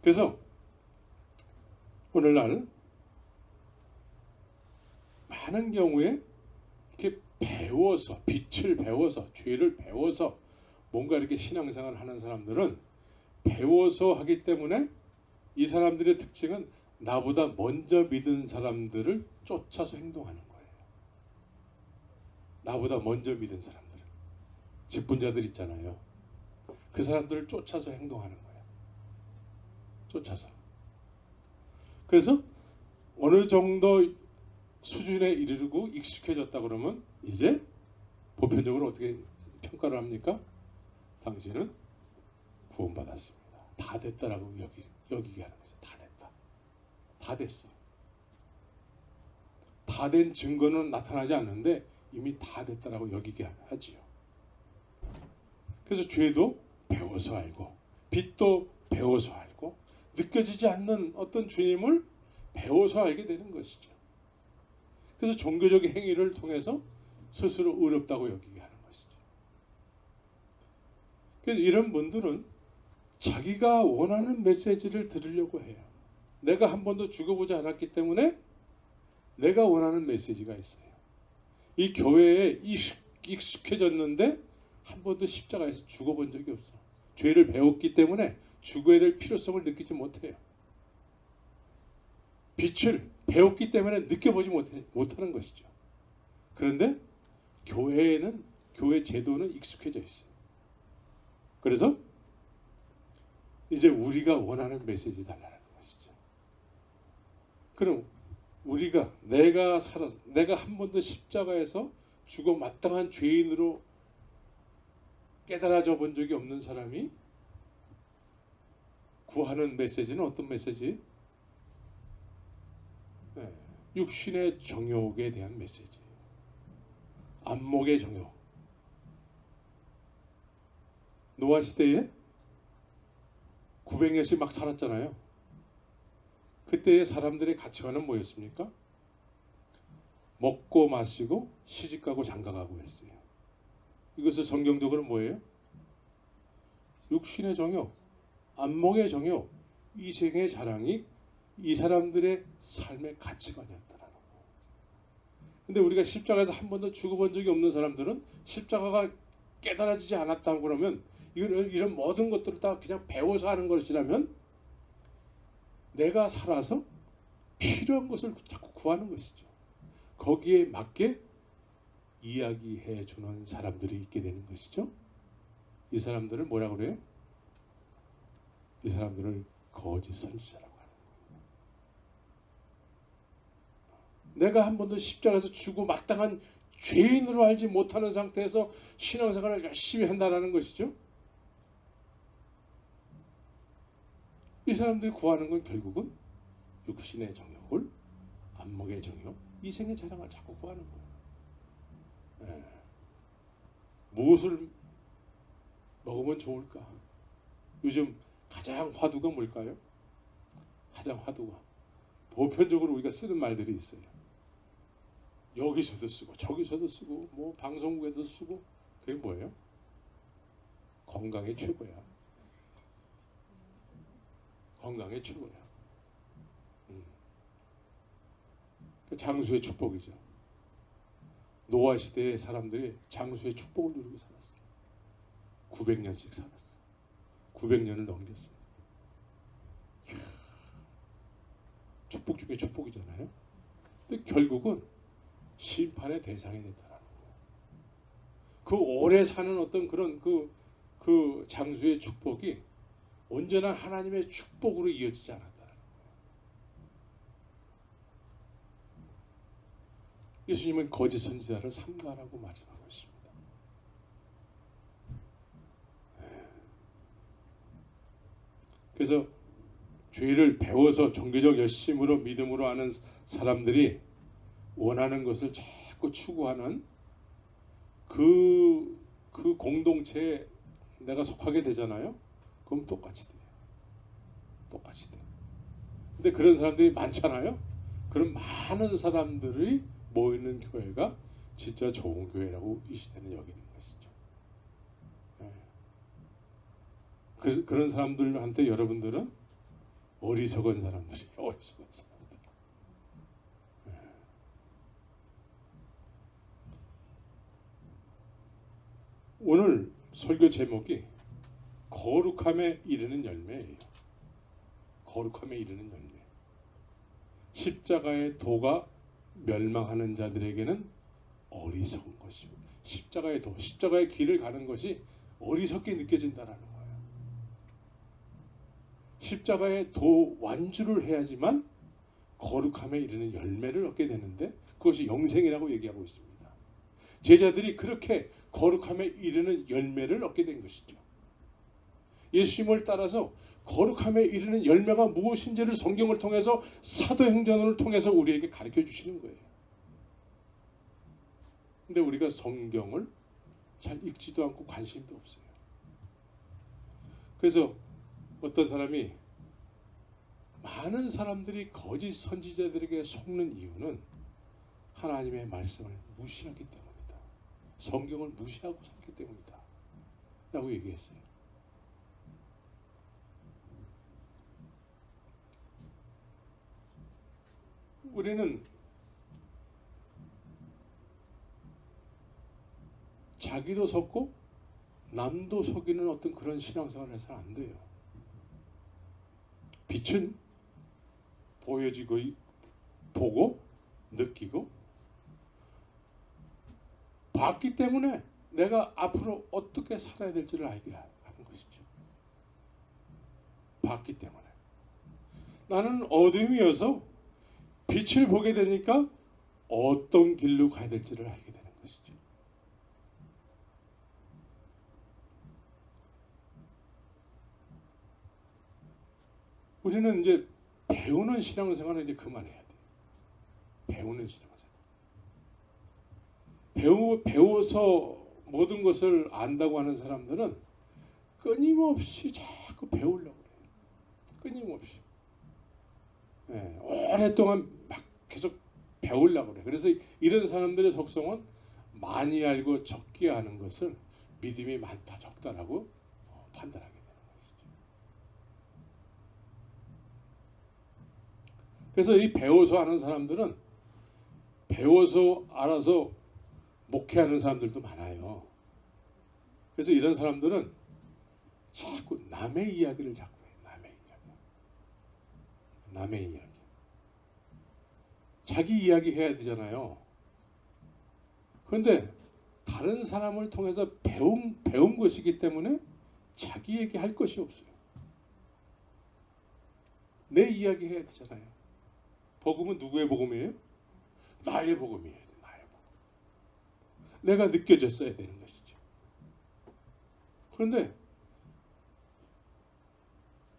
그래서 오늘날 많은 경우에 이렇게 배워서 빛을 배워서 죄를 배워서 뭔가 이렇게 신앙생활을 하는 사람들은 배워서 하기 때문에 이 사람들의 특징은 나보다 먼저 믿은 사람들을 쫓아서 행동하는 거예요. 나보다 먼저 믿은 사람들, 직분자들 있잖아요. 그 사람들을 쫓아서 행동하는 거예요. 쫓아서. 그래서 어느 정도 수준에 이르고 익숙해졌다 그러면 이제 보편적으로 어떻게 평가를 합니까? 당신은 구원받았습니다. 다 됐다라고 여기게 하는 거죠. 다 됐다. 다 됐어. 다 된 증거는 나타나지 않는데 이미 다 됐다라고 여기게 하지요. 그래서 죄도 배워서 알고 빛도 배워서 알고 느껴지지 않는 어떤 주님을 배워서 알게 되는 것이죠. 그래서 종교적인 행위를 통해서 스스로 어렵다고 여기게 하는 것이죠. 그래서 이런 분들은 자기가 원하는 메시지를 들으려고 해요. 내가 한 번도 죽어보지 않았기 때문에 내가 원하는 메시지가 있어요. 이 교회에 익숙해졌는데 한 번도 십자가에서 죽어본 적이 없어. 죄를 배웠기 때문에 죽어야 될 필요성을 느끼지 못해요. 빛을 배웠기 때문에 느껴보지 못하는 것이죠. 그런데 교회 제도는 익숙해져 있어요. 그래서 이제 우리가 원하는 메시지 달라는 것이죠. 그럼 우리가 내가 한 번도 십자가에서 죽어 마땅한 죄인으로 깨달아져 본 적이 없는 사람이 구하는 메시지는 어떤 메시지? 예, 육신의 정욕에 대한 메시지예요. 안목의 정욕. 노아 시대에 900년씩 막 살았잖아요. 그때의 사람들의 가치관은 뭐였습니까? 먹고 마시고 시집가고 장가가고 했어요. 이것을 성경적으로 뭐예요? 육신의 정욕, 안목의 정욕, 이생의 자랑이 이 사람들의 삶의 가치관이었다라는 거예요. 근데 우리가 십자가에서 한 번도 죽어본 적이 없는 사람들은 십자가가 깨달아지지 않았다고 그러면 이런 모든 것들을 다 그냥 배워서 하는 것이라면 내가 살아서 필요한 것을 자꾸 구하는 것이죠. 거기에 맞게 이야기해 주는 사람들이 있게 되는 것이죠. 이 사람들을 뭐라고 그래요? 이 사람들을 거짓 선지자라고 하는 거예요. 내가 한 번도 십자가에서 죽고 마땅한 죄인으로 알지 못하는 상태에서 신앙생활을 열심히 한다는 것이죠. 이 사람들이 구하는 건 결국은 육신의 정욕을, 안목의 정욕, 이생의 자랑을 자꾸 구하는 거예요. 예. 무엇을 먹으면 좋을까? 요즘 가장 화두가 뭘까요? 가장 화두가 보편적으로 우리가 쓰는 말들이 있어요. 여기서도 쓰고 저기서도 쓰고 뭐 방송국에도 쓰고 그게 뭐예요? 건강이 최고야. 건강이 최고야. 장수의 축복이죠. 노아 시대의 사람들이 장수의 축복을 누리고 살았어요. 900년씩 살았어요. 900년을 넘겼어요. 축복 중에 축복이잖아요. 근데 결국은 심판의 대상이 됐다라는 거예요. 그 오래 사는 어떤 그런 그 장수의 축복이 언제나 하나님의 축복으로 이어지지 않았다는 거예요. 예수님은 거짓 선지자를 삼가라고 말씀하고 있습니다. 그래서 죄를 배워서 종교적 열심으로 믿음으로 하는 사람들이 원하는 것을 자꾸 추구하는 그 공동체에 내가 속하게 되잖아요. 그럼 똑같이 돼요. 똑같이 돼요. 근데 그런 사람들이 많잖아요. 그런 많은 사람들이 모이는 교회가 진짜 좋은 교회라고 이 시대는 여기는 것이죠. 네. 그런 사람들한테 여러분들은 어리석은 사람들이 어리석은 사람들. 네. 오늘 설교 제목이 거룩함에 이르는 열매예요. 거룩함에 이르는 열매. 십자가의 도가 멸망하는 자들에게는 어리석은 것이고 십자가의 도, 십자가의 길을 가는 것이 어리석게 느껴진다라는 거예요. 십자가의 도 완주를 해야지만 거룩함에 이르는 열매를 얻게 되는데 그것이 영생이라고 얘기하고 있습니다. 제자들이 그렇게 거룩함에 이르는 열매를 얻게 된 것이죠. 예수님을 따라서 거룩함에 이르는 열매가 무엇인지를 성경을 통해서 사도행전을 통해서 우리에게 가르쳐 주시는 거예요. 근데 우리가 성경을 잘 읽지도 않고 관심도 없어요. 그래서 어떤 사람이 많은 사람들이 거짓 선지자들에게 속는 이유는 하나님의 말씀을 무시하기 때문이다. 성경을 무시하고 살기 때문이다. 라고 얘기했어요. 우리는 자기도 속고 남도 속이는 어떤 그런 신앙생활을 해서는 안 돼요. 빛은 보여지고 보고 느끼고 봤기 때문에 내가 앞으로 어떻게 살아야 될지를 알게 하는 것이죠. 봤기 때문에 나는 어둠이어서 빛을 보게 되니까 어떤 길로 가야 될지를 알게 되는 것이죠. 우리는 이제 배우는 신앙생활을 이제 그만해야 돼요. 배우는 신앙생활. 배워서 모든 것을 안다고 하는 사람들은 끊임없이 자꾸 배우려고 해요. 끊임없이. 네, 오랫동안 막 계속 배우려고 그래. 그래서 이런 사람들의 속성은 많이 알고 적게 아는 것을 믿음이 많다 적다라고 판단하게 되는 것이죠. 그래서 이 배워서 아는 사람들은 배워서 알아서 목회하는 사람들도 많아요. 그래서 이런 사람들은 자꾸 남의 이야기를 자꾸 해요. 남의 이야기. 자기 이야기 해야 되잖아요. 그런데 다른 사람을 통해서 배운 것이기 때문에 자기 얘기할 것이 없어요. 내 이야기 해야 되잖아요. 복음은 누구의 복음이에요? 나의 복음이에요. 나의 복음. 내가 느껴졌어야 되는 것이죠. 그런데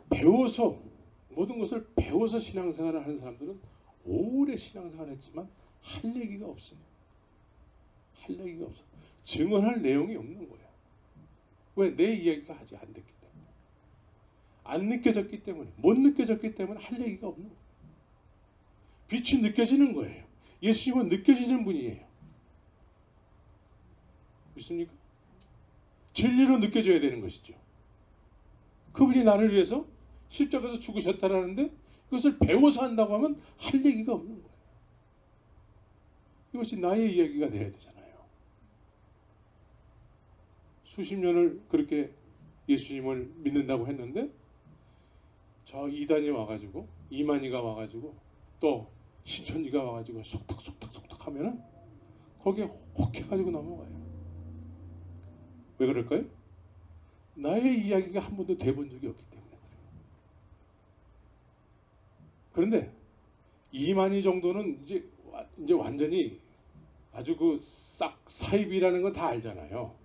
배워서 모든 것을 배워서 신앙생활을 하는 사람들은 오래 신앙생활을 했지만 할 얘기가 없어요. 할 얘기가 없어. 증언할 내용이 없는 거예요. 왜? 내 이야기가 아직 안 됐기 때문에. 안 느껴졌기 때문에. 못 느껴졌기 때문에 할 얘기가 없는 거예요. 빛이 느껴지는 거예요. 예수님은 느껴지는 분이에요. 믿습니까? 진리로 느껴져야 되는 것이죠. 그분이 나를 위해서 십자가에서 죽으셨다라는데 그것을 배워서 한다고 하면 할 얘기가 없는 거예요. 이것이 나의 이야기가 돼야 되잖아요. 수십 년을 그렇게 예수님을 믿는다고 했는데 저 이단이 와가지고 이만희가 와가지고 또 신천지가 와가지고 속닥속닥 하면은 거기에 혹해가지고 넘어가요. 왜 그럴까요? 나의 이야기가 한 번도 돼본 적이 없기 때문에 그래요. 그런데 이만희 정도는 이제 완전히 아주 그 싹 사입이라는 건 다 알잖아요.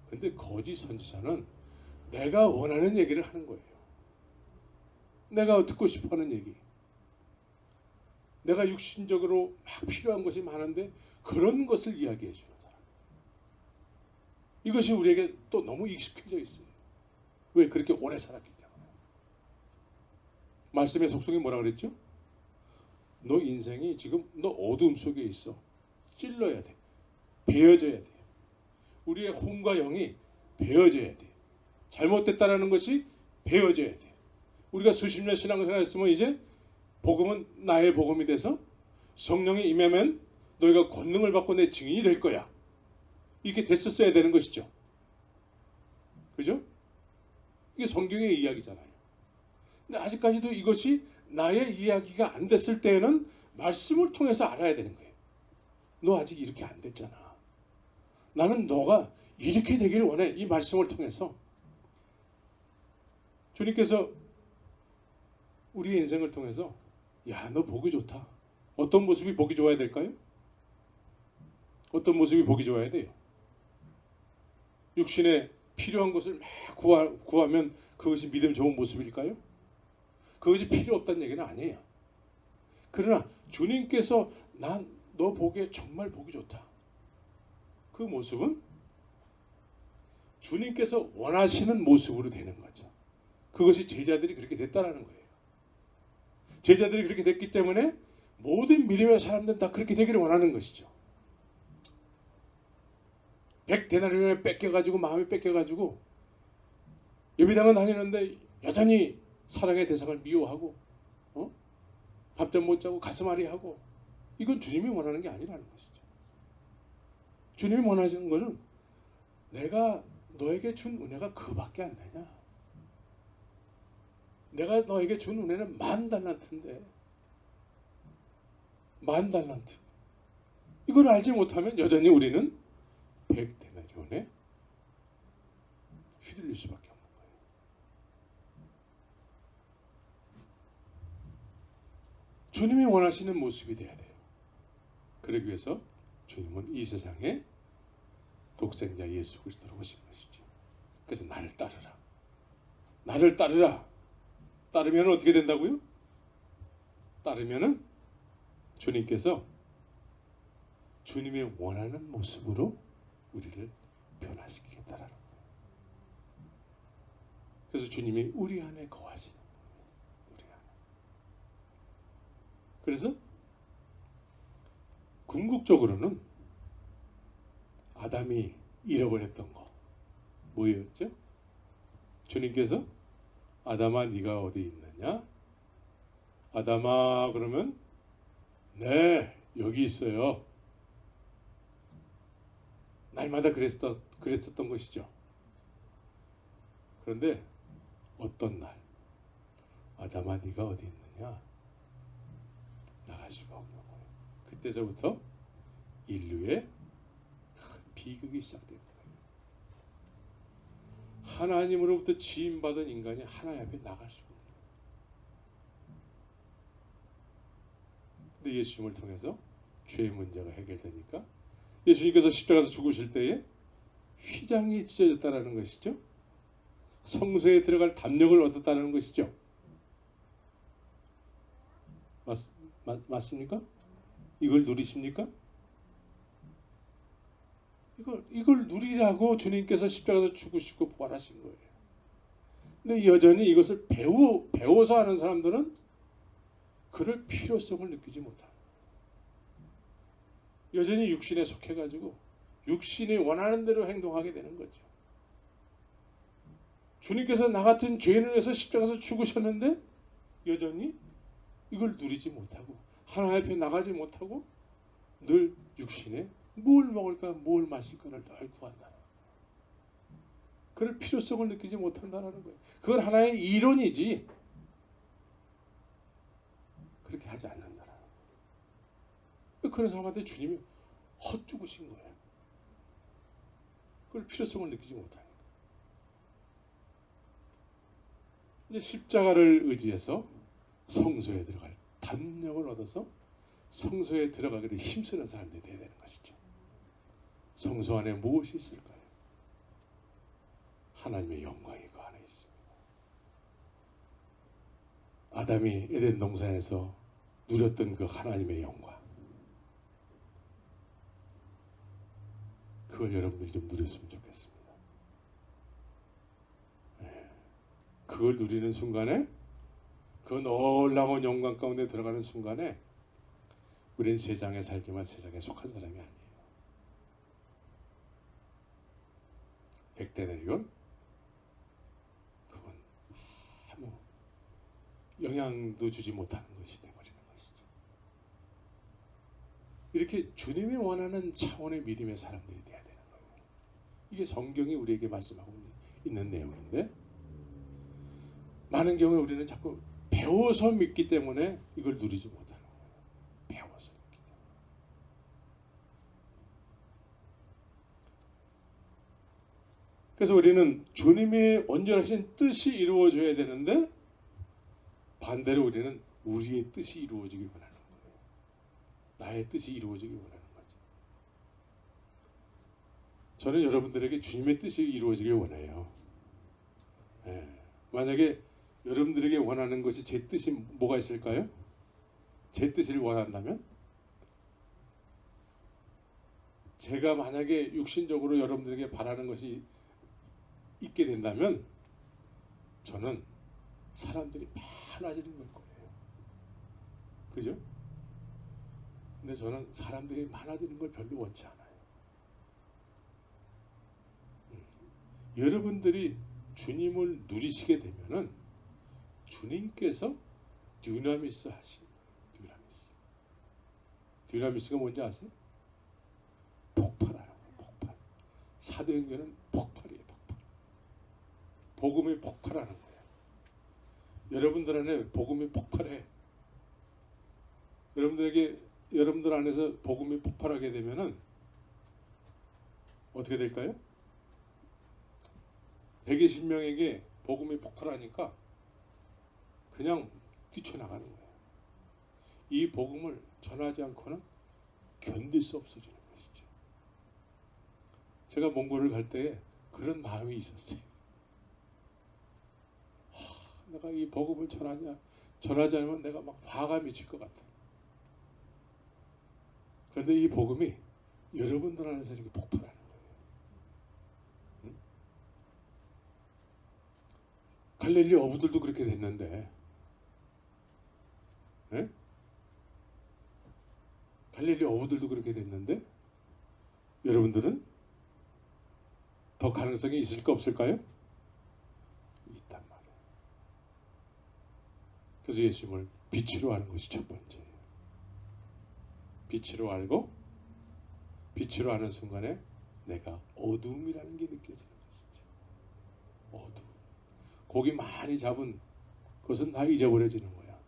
그런데 거짓 선지자는 내가 원하는 얘기를 하는 거예요. 내가 듣고 싶어하는 얘기. 내가 육신적으로 막 필요한 것이 많은데 그런 것을 이야기해 주는 사람. 이것이 우리에게 또 너무 익숙해져 있어요. 왜? 그렇게 오래 살았기 때문에. 말씀의 속성이 뭐라 그랬죠? 너 인생이 지금 너 어두움 속에 있어. 찔러야 돼. 베어져야 돼. 우리의 혼과 영이 베어져야 돼. 잘못됐다라는 것이 베어져야 돼. 우리가 수십 년 신앙생활 했으면 이제 복음은 나의 복음이 돼서 성령이 임하면 너희가 권능을 받고 내 증인이 될 거야. 이렇게 됐었어야 되는 것이죠. 그죠? 이게 성경의 이야기잖아요. 근데 아직까지도 이것이 나의 이야기가 안 됐을 때에는 말씀을 통해서 알아야 되는 거예요. 너 아직 이렇게 안 됐잖아. 나는 너가 이렇게 되기를 원해. 이 말씀을 통해서. 주님께서 우리의 인생을 통해서 야, 너 보기 좋다. 어떤 모습이 보기 좋아야 될까요? 어떤 모습이 보기 좋아야 돼요? 육신에 필요한 것을 막 구하면 그것이 믿음 좋은 모습일까요? 그것이 필요 없다는 얘기는 아니에요. 그러나 주님께서 난 너 보기에 정말 보기 좋다. 그 모습은 주님께서 원하시는 모습으로 되는 거죠. 그것이 제자들이 그렇게 됐다라는 거예요. 제자들이 그렇게 됐기 때문에 모든 믿음의 사람들은 다 그렇게 되기를 원하는 것이죠. 100데나리온을 뺏겨가지고 마음이 뺏겨가지고 예배당은 다니는데 여전히 사랑의 대상을 미워하고 밥좀 못 자고 가슴앓이 하고 이건 주님이 원하는 게 아니라는 것이죠. 주님이 원하시는 것은 내가 너에게 준 은혜가 그밖에 안 되냐. 내가 너에게 준 은혜는 10,000달란트인데 10,000달란트. 이걸 알지 못하면 여전히 우리는 100데나리온에 휘둘릴 수밖에 없는 거예요. 주님이 원하시는 모습이 돼야 돼요. 그러기 위해서 주님은 이 세상에 독생자 예수 그리스도로 오신 것이죠. 그래서 나를 따르라. 나를 따르라. 따르면 어떻게 된다고요? 따르면은 주님께서 주님이 원하는 모습으로 우리를 변화시키겠다라는 거예요. 그래서 주님이 우리 안에 거하시는 거예요. 우리 안에. 그래서 궁극적으로는 아담이 잃어버렸던 거 뭐였죠? 주님께서 아담아 네가 어디 있느냐? 아담아 그러면 네 여기 있어요. 날마다 그랬었던 것이죠. 그런데 어떤 날 아담아 네가 어디 있느냐? 나갈 수가 없는 거예요. 그때서부터 인류의 큰 비극이 시작된 거예요. 하나님으로부터 지음받은 인간이 하나님 앞에 나갈 수가 없는 거예요. 근데 예수님을 통해서 죄의 문제가 해결되니까 예수님께서 십자가에서 죽으실 때에 휘장이 찢어졌다는 것이죠. 성소에 들어갈 담력을 얻었다는 것이죠. 맞습니까? 이걸 누리십니까? 이걸 누리라고 주님께서 십자가에서 죽으시고 부활하신 거예요. 근데 여전히 이것을 배워서 하는 사람들은 그럴 필요성을 느끼지 못합니다. 여전히 육신에 속해가지고 육신이 원하는 대로 행동하게 되는 거죠. 주님께서 나 같은 죄인을 위해서 십자가에서 죽으셨는데 여전히 이걸 누리지 못하고 하나님 앞에 나가지 못하고 늘 육신에 뭘 먹을까 뭘 마실까를 늘 구한다. 그럴 필요성을 느끼지 못한다는 거예요. 그건 하나의 이론이지 그렇게 하지 않는다라는 거예요. 그런 사람한테 주님이 헛죽으신 거예요. 그걸 필요성을 느끼지 못하니까. 이제 십자가를 의지해서 성소에 들어갈 담력을 얻어서 성소에 들어가기를 힘쓰는 사람들이 되어야 되는 것이죠. 성소 안에 무엇이 있을까요? 하나님의 영광이 그 안에 있습니다. 아담이 에덴 동산에서 누렸던 그 하나님의 영광, 그걸 여러분들이 좀 누렸으면 좋겠습니다. 그걸 누리는 순간에 그 놀라운 영광 가운데 들어가는 순간에 우리는 세상에 살지만 세상에 속한 사람이 아니에요. 백대내리온 그건 아무 영향도 주지 못하는 것이 되어버리는 것이죠. 이렇게 주님이 원하는 차원의 믿음의 사람들이 되어야 되는 거예요. 이게 성경이 우리에게 말씀하고 있는 내용인데 많은 경우에 우리는 자꾸 배워서 믿기 때문에 이걸 누리지 못하는 거예요. 배워서 믿기 때문에. 그래서 우리는 주님의 온전하신 뜻이 이루어져야 되는데 반대로 우리는 우리의 뜻이 이루어지길 원하는 거예요. 나의 뜻이 이루어지길 원하는 거죠. 저는 여러분들에게 주님의 뜻이 이루어지길 원해요. 만약에 여러분들에게 원하는 것이 제 뜻이 뭐가 있을까요? 제 뜻을 원한다면 제가 만약에 육신적으로 여러분들에게 바라는 것이 있게 된다면 저는 사람들이 많아지는 걸 거예요. 그죠? 근데 저는 사람들이 많아지는 걸 별로 원치 않아요. 여러분들이 주님을 누리시게 되면은 주님께서 듀나미스 하신 듀나미스. 듀나미스가 뭔지 아세요? 폭발하는 거예요. 폭발. 사도행전은 폭발이에요. 폭발. 복음이 폭발하는 거예요. 여러분들 안에 복음이 폭발해. 여러분들 안에서 복음이 폭발하게 되면은 어떻게 될까요? 120명에게 복음이 폭발하니까 그냥 뛰쳐나가는 거예요. 이 복음을 전하지 않고는 견딜 수 없어지는 것이죠. 제가 몽골을 갈 때에 그런 마음이 있었어요. 내가 이 복음을 전하지 않으면 내가 막 화가 미칠 것 같아. 그런데 이 복음이 여러분들 안에서 이렇게 폭발하는 거예요. 응? 갈릴리 어부들도 그렇게 됐는데, 예? 갈릴리 어부들도 그렇게 됐는데, 여러분들은 더 가능성이 있을까 없을까요? 있단 말이에요. 그래서 예수님을 빛으로 아는 것이 첫 번째예요. 빛으로 알고 빛으로 아는 순간에 내가 어두움이라는 게 느껴지는 것이죠. 어두움. 고기 많이 잡은 것은 다 잊어버려지는 거야.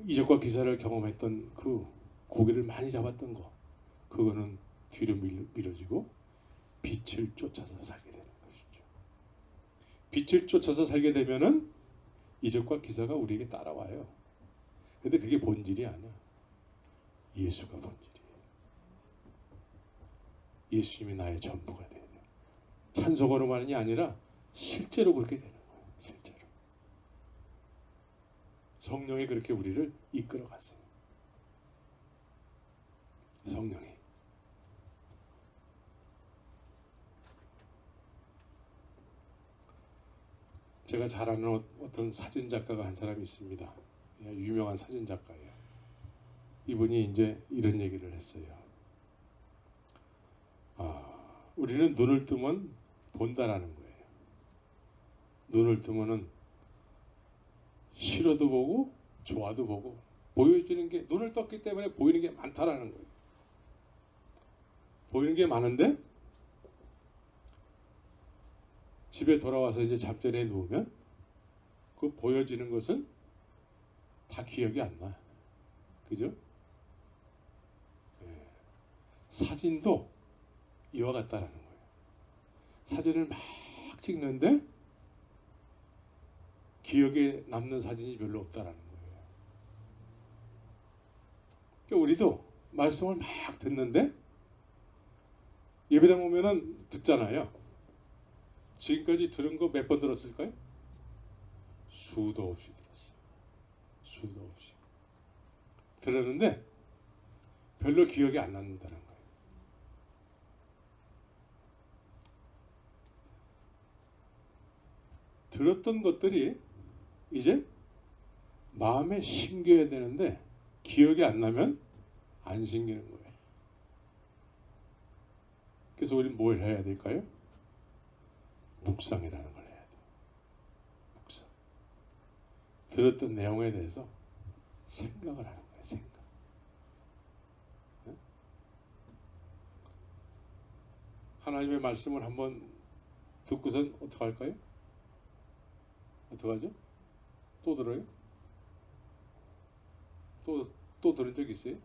이적과 기사를 경험했던 그 고기를 많이 잡았던 거, 그거는 뒤로 밀어지고 빛을 쫓아서 살게 되는 것이죠. 빛을 쫓아서 살게 되면은 이적과 기사가 우리에게 따라와요. 근데 그게 본질이 아니야. 예수가 본질이에요. 예수님이 나의 전부가 돼야 돼요. 찬송으로만이 아니라 실제로 그렇게 되는 거예요. 실제로. 성령이 그렇게 우리를 이끌어 갔어요. 성령이. 제가 잘 아는 어떤 사진작가가 한 사람이 있습니다. 유명한 사진작가예요. 이분이 이제 이런 얘기를 했어요. 우리는 눈을 뜨면 본다라는 거예요. 눈을 뜨면은 싫어도 보고 좋아도 보고 보여지는 게, 눈을 떴기 때문에 보이는 게 많다라는 거예요. 보이는 게 많은데 집에 돌아와서 이제 잠자리에 누우면 그 보여지는 것은 다 기억이 안 나. 그죠? 네. 사진도 이와 같다라는 거예요. 사진을 막 찍는데 기억에 남는 사진이 별로 없다라는 거예요. 그러니까 우리도 말씀을 막 듣는데 예배당 오면은 듣잖아요. 지금까지 들은 거 몇 번 들었을까요? 수도 없이 들었어요. 수도 없이. 들었는데 별로 기억이 안 남는다는 거예요. 들었던 것들이 이제 마음에 심겨야 되는데 기억이 안 나면 안 심기는 거예요. 그래서 우리는 뭘 해야 될까요? 묵상이라는 걸 해야 돼요. 묵상. 들었던 내용에 대해서 생각을 하는 거예요. 생각. 네? 하나님의 말씀을 한번 듣고선 어떻게 할까요? 어떻게 하죠? 또 들어요? 또 들은 적 있어요?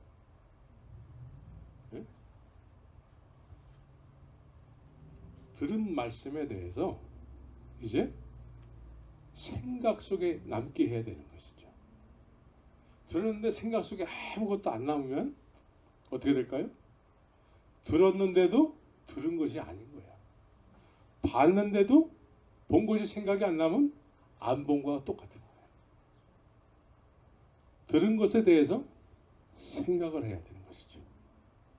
네? 들은 말씀에 대해서 이제 생각 속에 남게 해야 되는 것이죠. 들었는데 생각 속에 아무것도 안 남으면 어떻게 될까요? 들었는데도 들은 것이 아닌 거야. 봤는데도 본 것이 생각이 안 나면 안 본 거와 똑같은 거예요. 들은 것에 대해서 생각을 해야 되는 것이죠.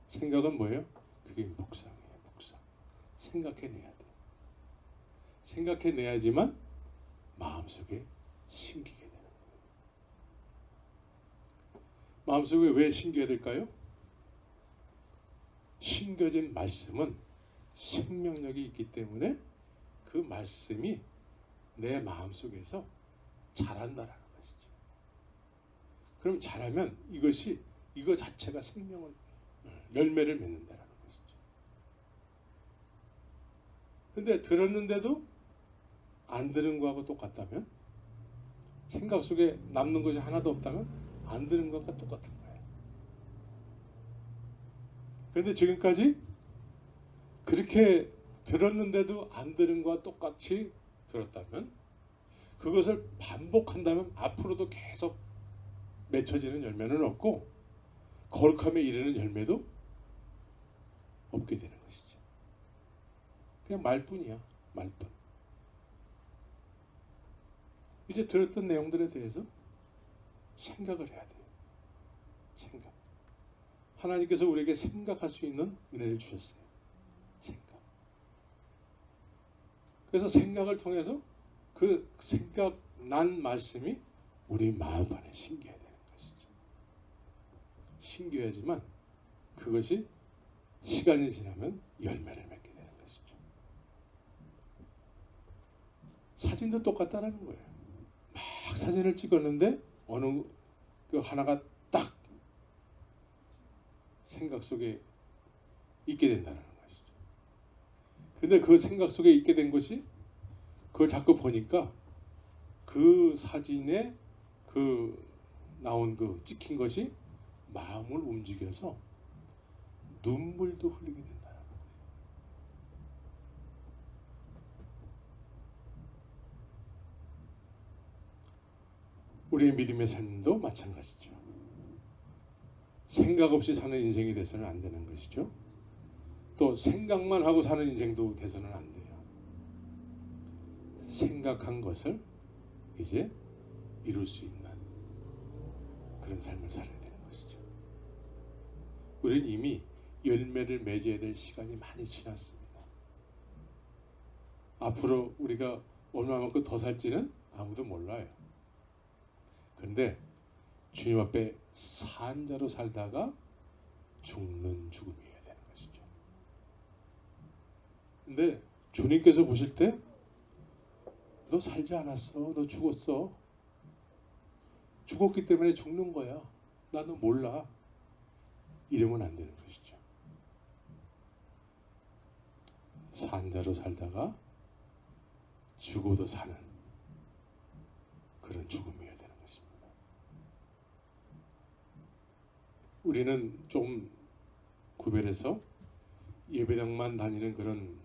생각은 뭐예요? 그게 묵상이에요. 묵상. 생각해내야 돼. 생각해내야지만 마음속에 심기게 되는 거예요. 마음속에 왜 심겨야 될까요? 심겨진 말씀은 생명력이 있기 때문에 그 말씀이 내 마음속에서 자란다라는 것이죠. 그럼 자라면 이거 자체가 생명을, 열매를 맺는다라는 것이죠. 근데 들었는데도 안 들은 거하고 똑같다면, 생각 속에 남는 것이 하나도 없다면 안 들은 것과 똑같은 거예요. 그런데 지금까지 그렇게 들었는데도 안 들은 것과 똑같이 들었다면, 그것을 반복한다면 앞으로도 계속 맺혀지는 열매는 없고 거룩함에 이르는 열매도 없게 되는 것이죠. 그냥 말뿐이야. 말뿐. 이제 들었던 내용들에 대해서 생각을 해야 돼요. 생각. 하나님께서 우리에게 생각할 수 있는 은혜를 주셨어요. 생각. 그래서 생각을 통해서 그 생각난 말씀이 우리 마음 안에 심겨야 되는 것이죠. 심겨야지만 그것이 시간이 지나면 열매를 맺게 되는 것이죠. 사진도 똑같다라는 거예요. 막 사진을 찍었는데 어느 그 하나가 딱 생각 속에 있게 된다는 것이죠. 근데 그 생각 속에 있게 된 것이 그걸 자꾸 보니까 그 사진에 그 나온 그 찍힌 것이 마음을 움직여서 눈물도 흘리게 된다는 거예요. 우리의 믿음의 삶도 마찬가지죠. 생각 없이 사는 인생이 돼서는 안 되는 것이죠. 또 생각만 하고 사는 인생도 돼서는 안 돼요. 생각한 것을 이제 이룰 수 있는 그런 삶을 살아야 되는 것이죠. 우리는 이미 열매를 맺어야 될 시간이 많이 지났습니다. 앞으로 우리가 얼마만큼 더 살지는 아무도 몰라요. 그런데 주님 앞에 산자로 살다가 죽는 죽음이어야 되는 것이죠. 근데 주님께서 보실 때 너 살지 않았어. 너 죽었어. 죽었기 때문에 죽는 거야. 나는 몰라. 이러면 안 되는 것이죠. 산자로 살다가 죽어도 사는 그런 죽음이어야 되는 것입니다. 우리는 좀 구별해서 예배당만 다니는 그런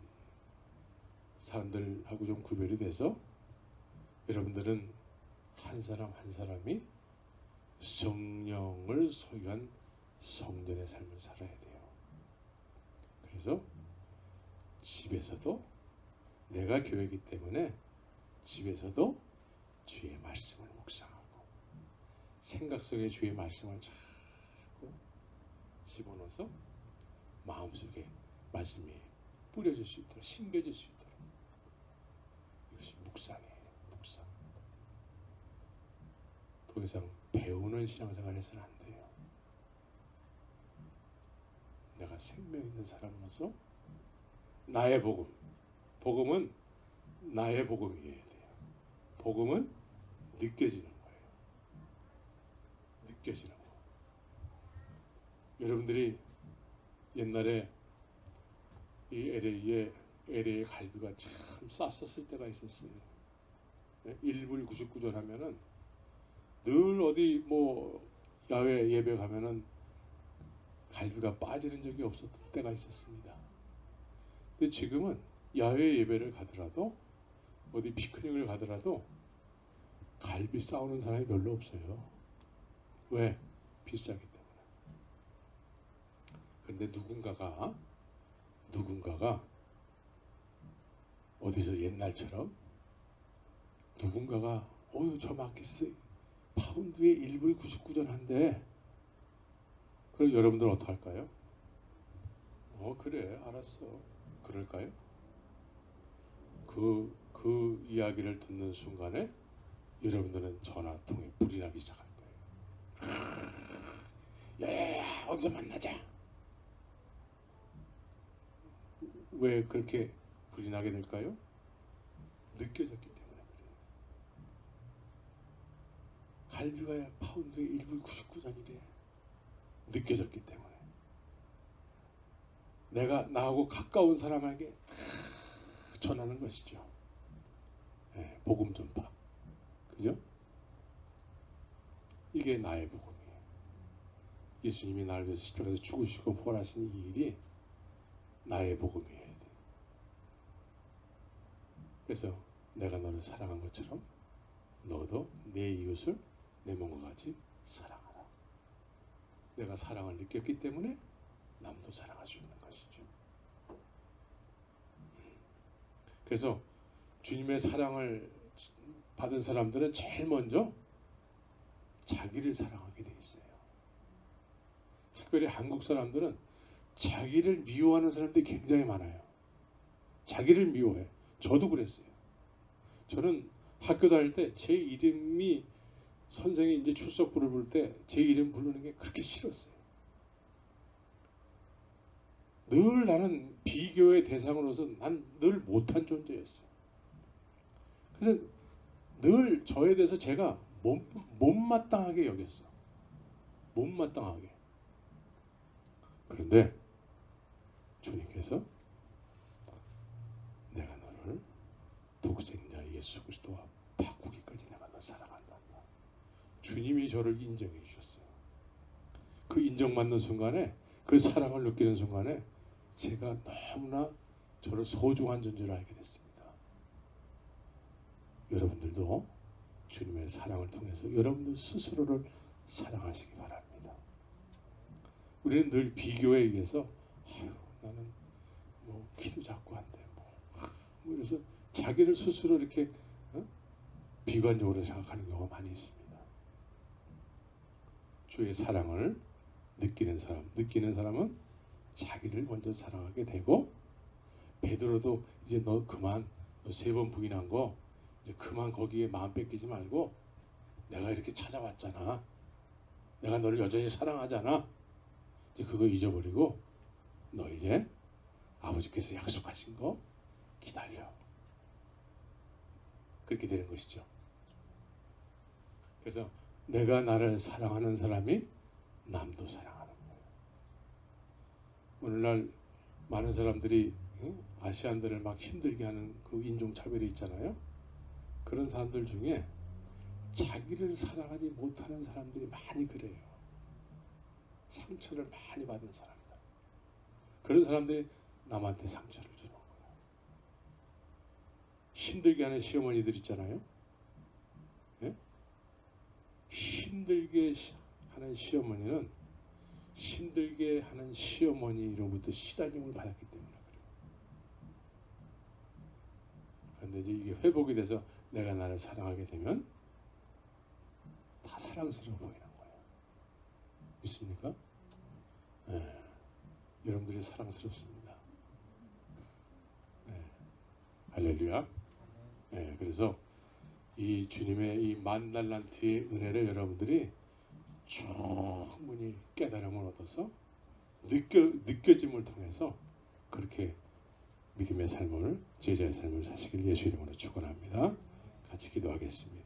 사람들하고 좀 구별이 돼서 여러분들은 한 사람 한 사람이 성령을 소유한 성전의 삶을 살아야 돼요. 그래서 집에서도 내가 교회이기 때문에 집에서도 주의 말씀을 묵상하고 생각 속에 주의 말씀을 자꾸 집어넣어서 마음속에 말씀이 뿌려질 수 있도록 심겨질 수 있도록 이것이 묵상이에요. 묵상. 더 이상 배우는 신앙생활 해서는 안 돼요. 내가 생명 있는 사람으로서 나의 복음, 복음은 나의 복음이어야 돼요. 복음은 느껴지는 거예요. 느껴지는 거. 여러분들이 옛날에 이 LA 갈비가 참 쌌었을 때가 있었어요. 1불 99전 하면은 늘 어디 뭐 야외 예배 가면은 갈비가 빠지는 적이 없었던 때가 있었습니다. 근데 지금은 야외 예배를 가더라도 어디 피크닉을 가더라도 갈비 싸우는 사람이 별로 없어요. 왜? 비싸기 때문에. 그런데 누군가가 어디서 옛날처럼 누군가가 저 마켓에 파운드에 1불 99전 한대. 그럼 여러분들 어떡할까요? 그래 알았어. 그럴까요? 그 이야기를 듣는 순간에 여러분들은 전화통에 불이 나기 시작할 거예요. 야야야 어디서 만나자. 왜 그렇게 불이 나게 될까요? 느껴졌기 때문에 그래요. 갈비가 파운드에 1불 99전이래. 느껴졌기 때문에. 내가 나하고 가까운 사람에게 전하는 것이죠. 네, 복음 전파. 그죠? 이게 나의 복음이에요. 예수님이 나를 위해서 십자가에서 죽으시고 부활하신 이 일이 나의 복음이어야 돼. 그래서 내가 너를 사랑한 것처럼 너도 내 이웃을 내 몸과 같이 사랑하라. 내가 사랑을 느꼈기 때문에 남도 사랑할 수 있는 것이죠. 그래서 주님의 사랑을 받은 사람들은 제일 먼저 자기를 사랑하게 돼 있어요. 특별히 한국 사람들은 자기를 미워하는 사람들이 굉장히 많아요. 자기를 미워해. 저도 그랬어요. 저는 학교 다닐 때 제 이름이 선생이 이제 출석부를 부를 때 제 이름 부르는 게 그렇게 싫었어요. 늘 나는 비교의 대상으로서 난 늘 못한 존재였어요. 그래서 늘 저에 대해서 제가 못마땅하게 여겼어. 못마땅하게. 그런데 주님께서 내가 너를 독생자 예수 그리스도와 바꾸기까지 내가 너 사랑한다. 주님이 저를 인정해 주셨어요. 그 인정받는 순간에, 그 사랑을 느끼는 순간에 제가 너무나 저를 소중한 존재로 알게 됐습니다. 여러분들도 주님의 사랑을 통해서 여러분들 스스로를 사랑하시기 바랍니다. 우리는 늘 비교에 의해서 나는 뭐 키도 작고 한데 뭐 이래서 자기를 스스로 이렇게 비관적으로 생각하는 경우가 많이 있습니다. 주의 사랑을 느끼는 사람은 자기를 먼저 사랑하게 되고, 베드로도 이제 너 그만, 너 3번 부인한 거 이제 그만 거기에 마음 뺏기지 말고, 내가 이렇게 찾아왔잖아, 내가 너를 여전히 사랑하잖아, 이제 그거 잊어버리고 너 이제 아버지께서 약속하신 거 기다려. 그렇게 되는 것이죠. 그래서 내가 나를 사랑하는 사람이 남도 사랑하는 거예요. 오늘날 많은 사람들이 아시안들을 막 힘들게 하는 그 인종차별이 있잖아요. 그런 사람들 중에 자기를 사랑하지 못하는 사람들이 많이 그래요. 상처를 많이 받은 사람들. 그런 사람들이 남한테 상처를 주는 거예요. 힘들게 하는 시어머니들 있잖아요. 예? 힘들게 하는 시어머니는 힘들게 하는 시어머니로부터 시달림을 받았기 때문에 그래요. 그런데 이제 이게 회복이 돼서 내가 나를 사랑하게 되면 다 사랑스러워 보이는 거예요. 믿습니까? 네. 여러분들이 사랑스럽습니다. 네. 할렐루야. 네. 그래서 이 주님의 이 만달란트의 은혜를 여러분들이 충분히 깨달음을 얻어서 느껴짐을 통해서 그렇게 믿음의 삶을, 제자의 삶을 사시길 예수 이름으로 축원합니다. 같이 기도하겠습니다.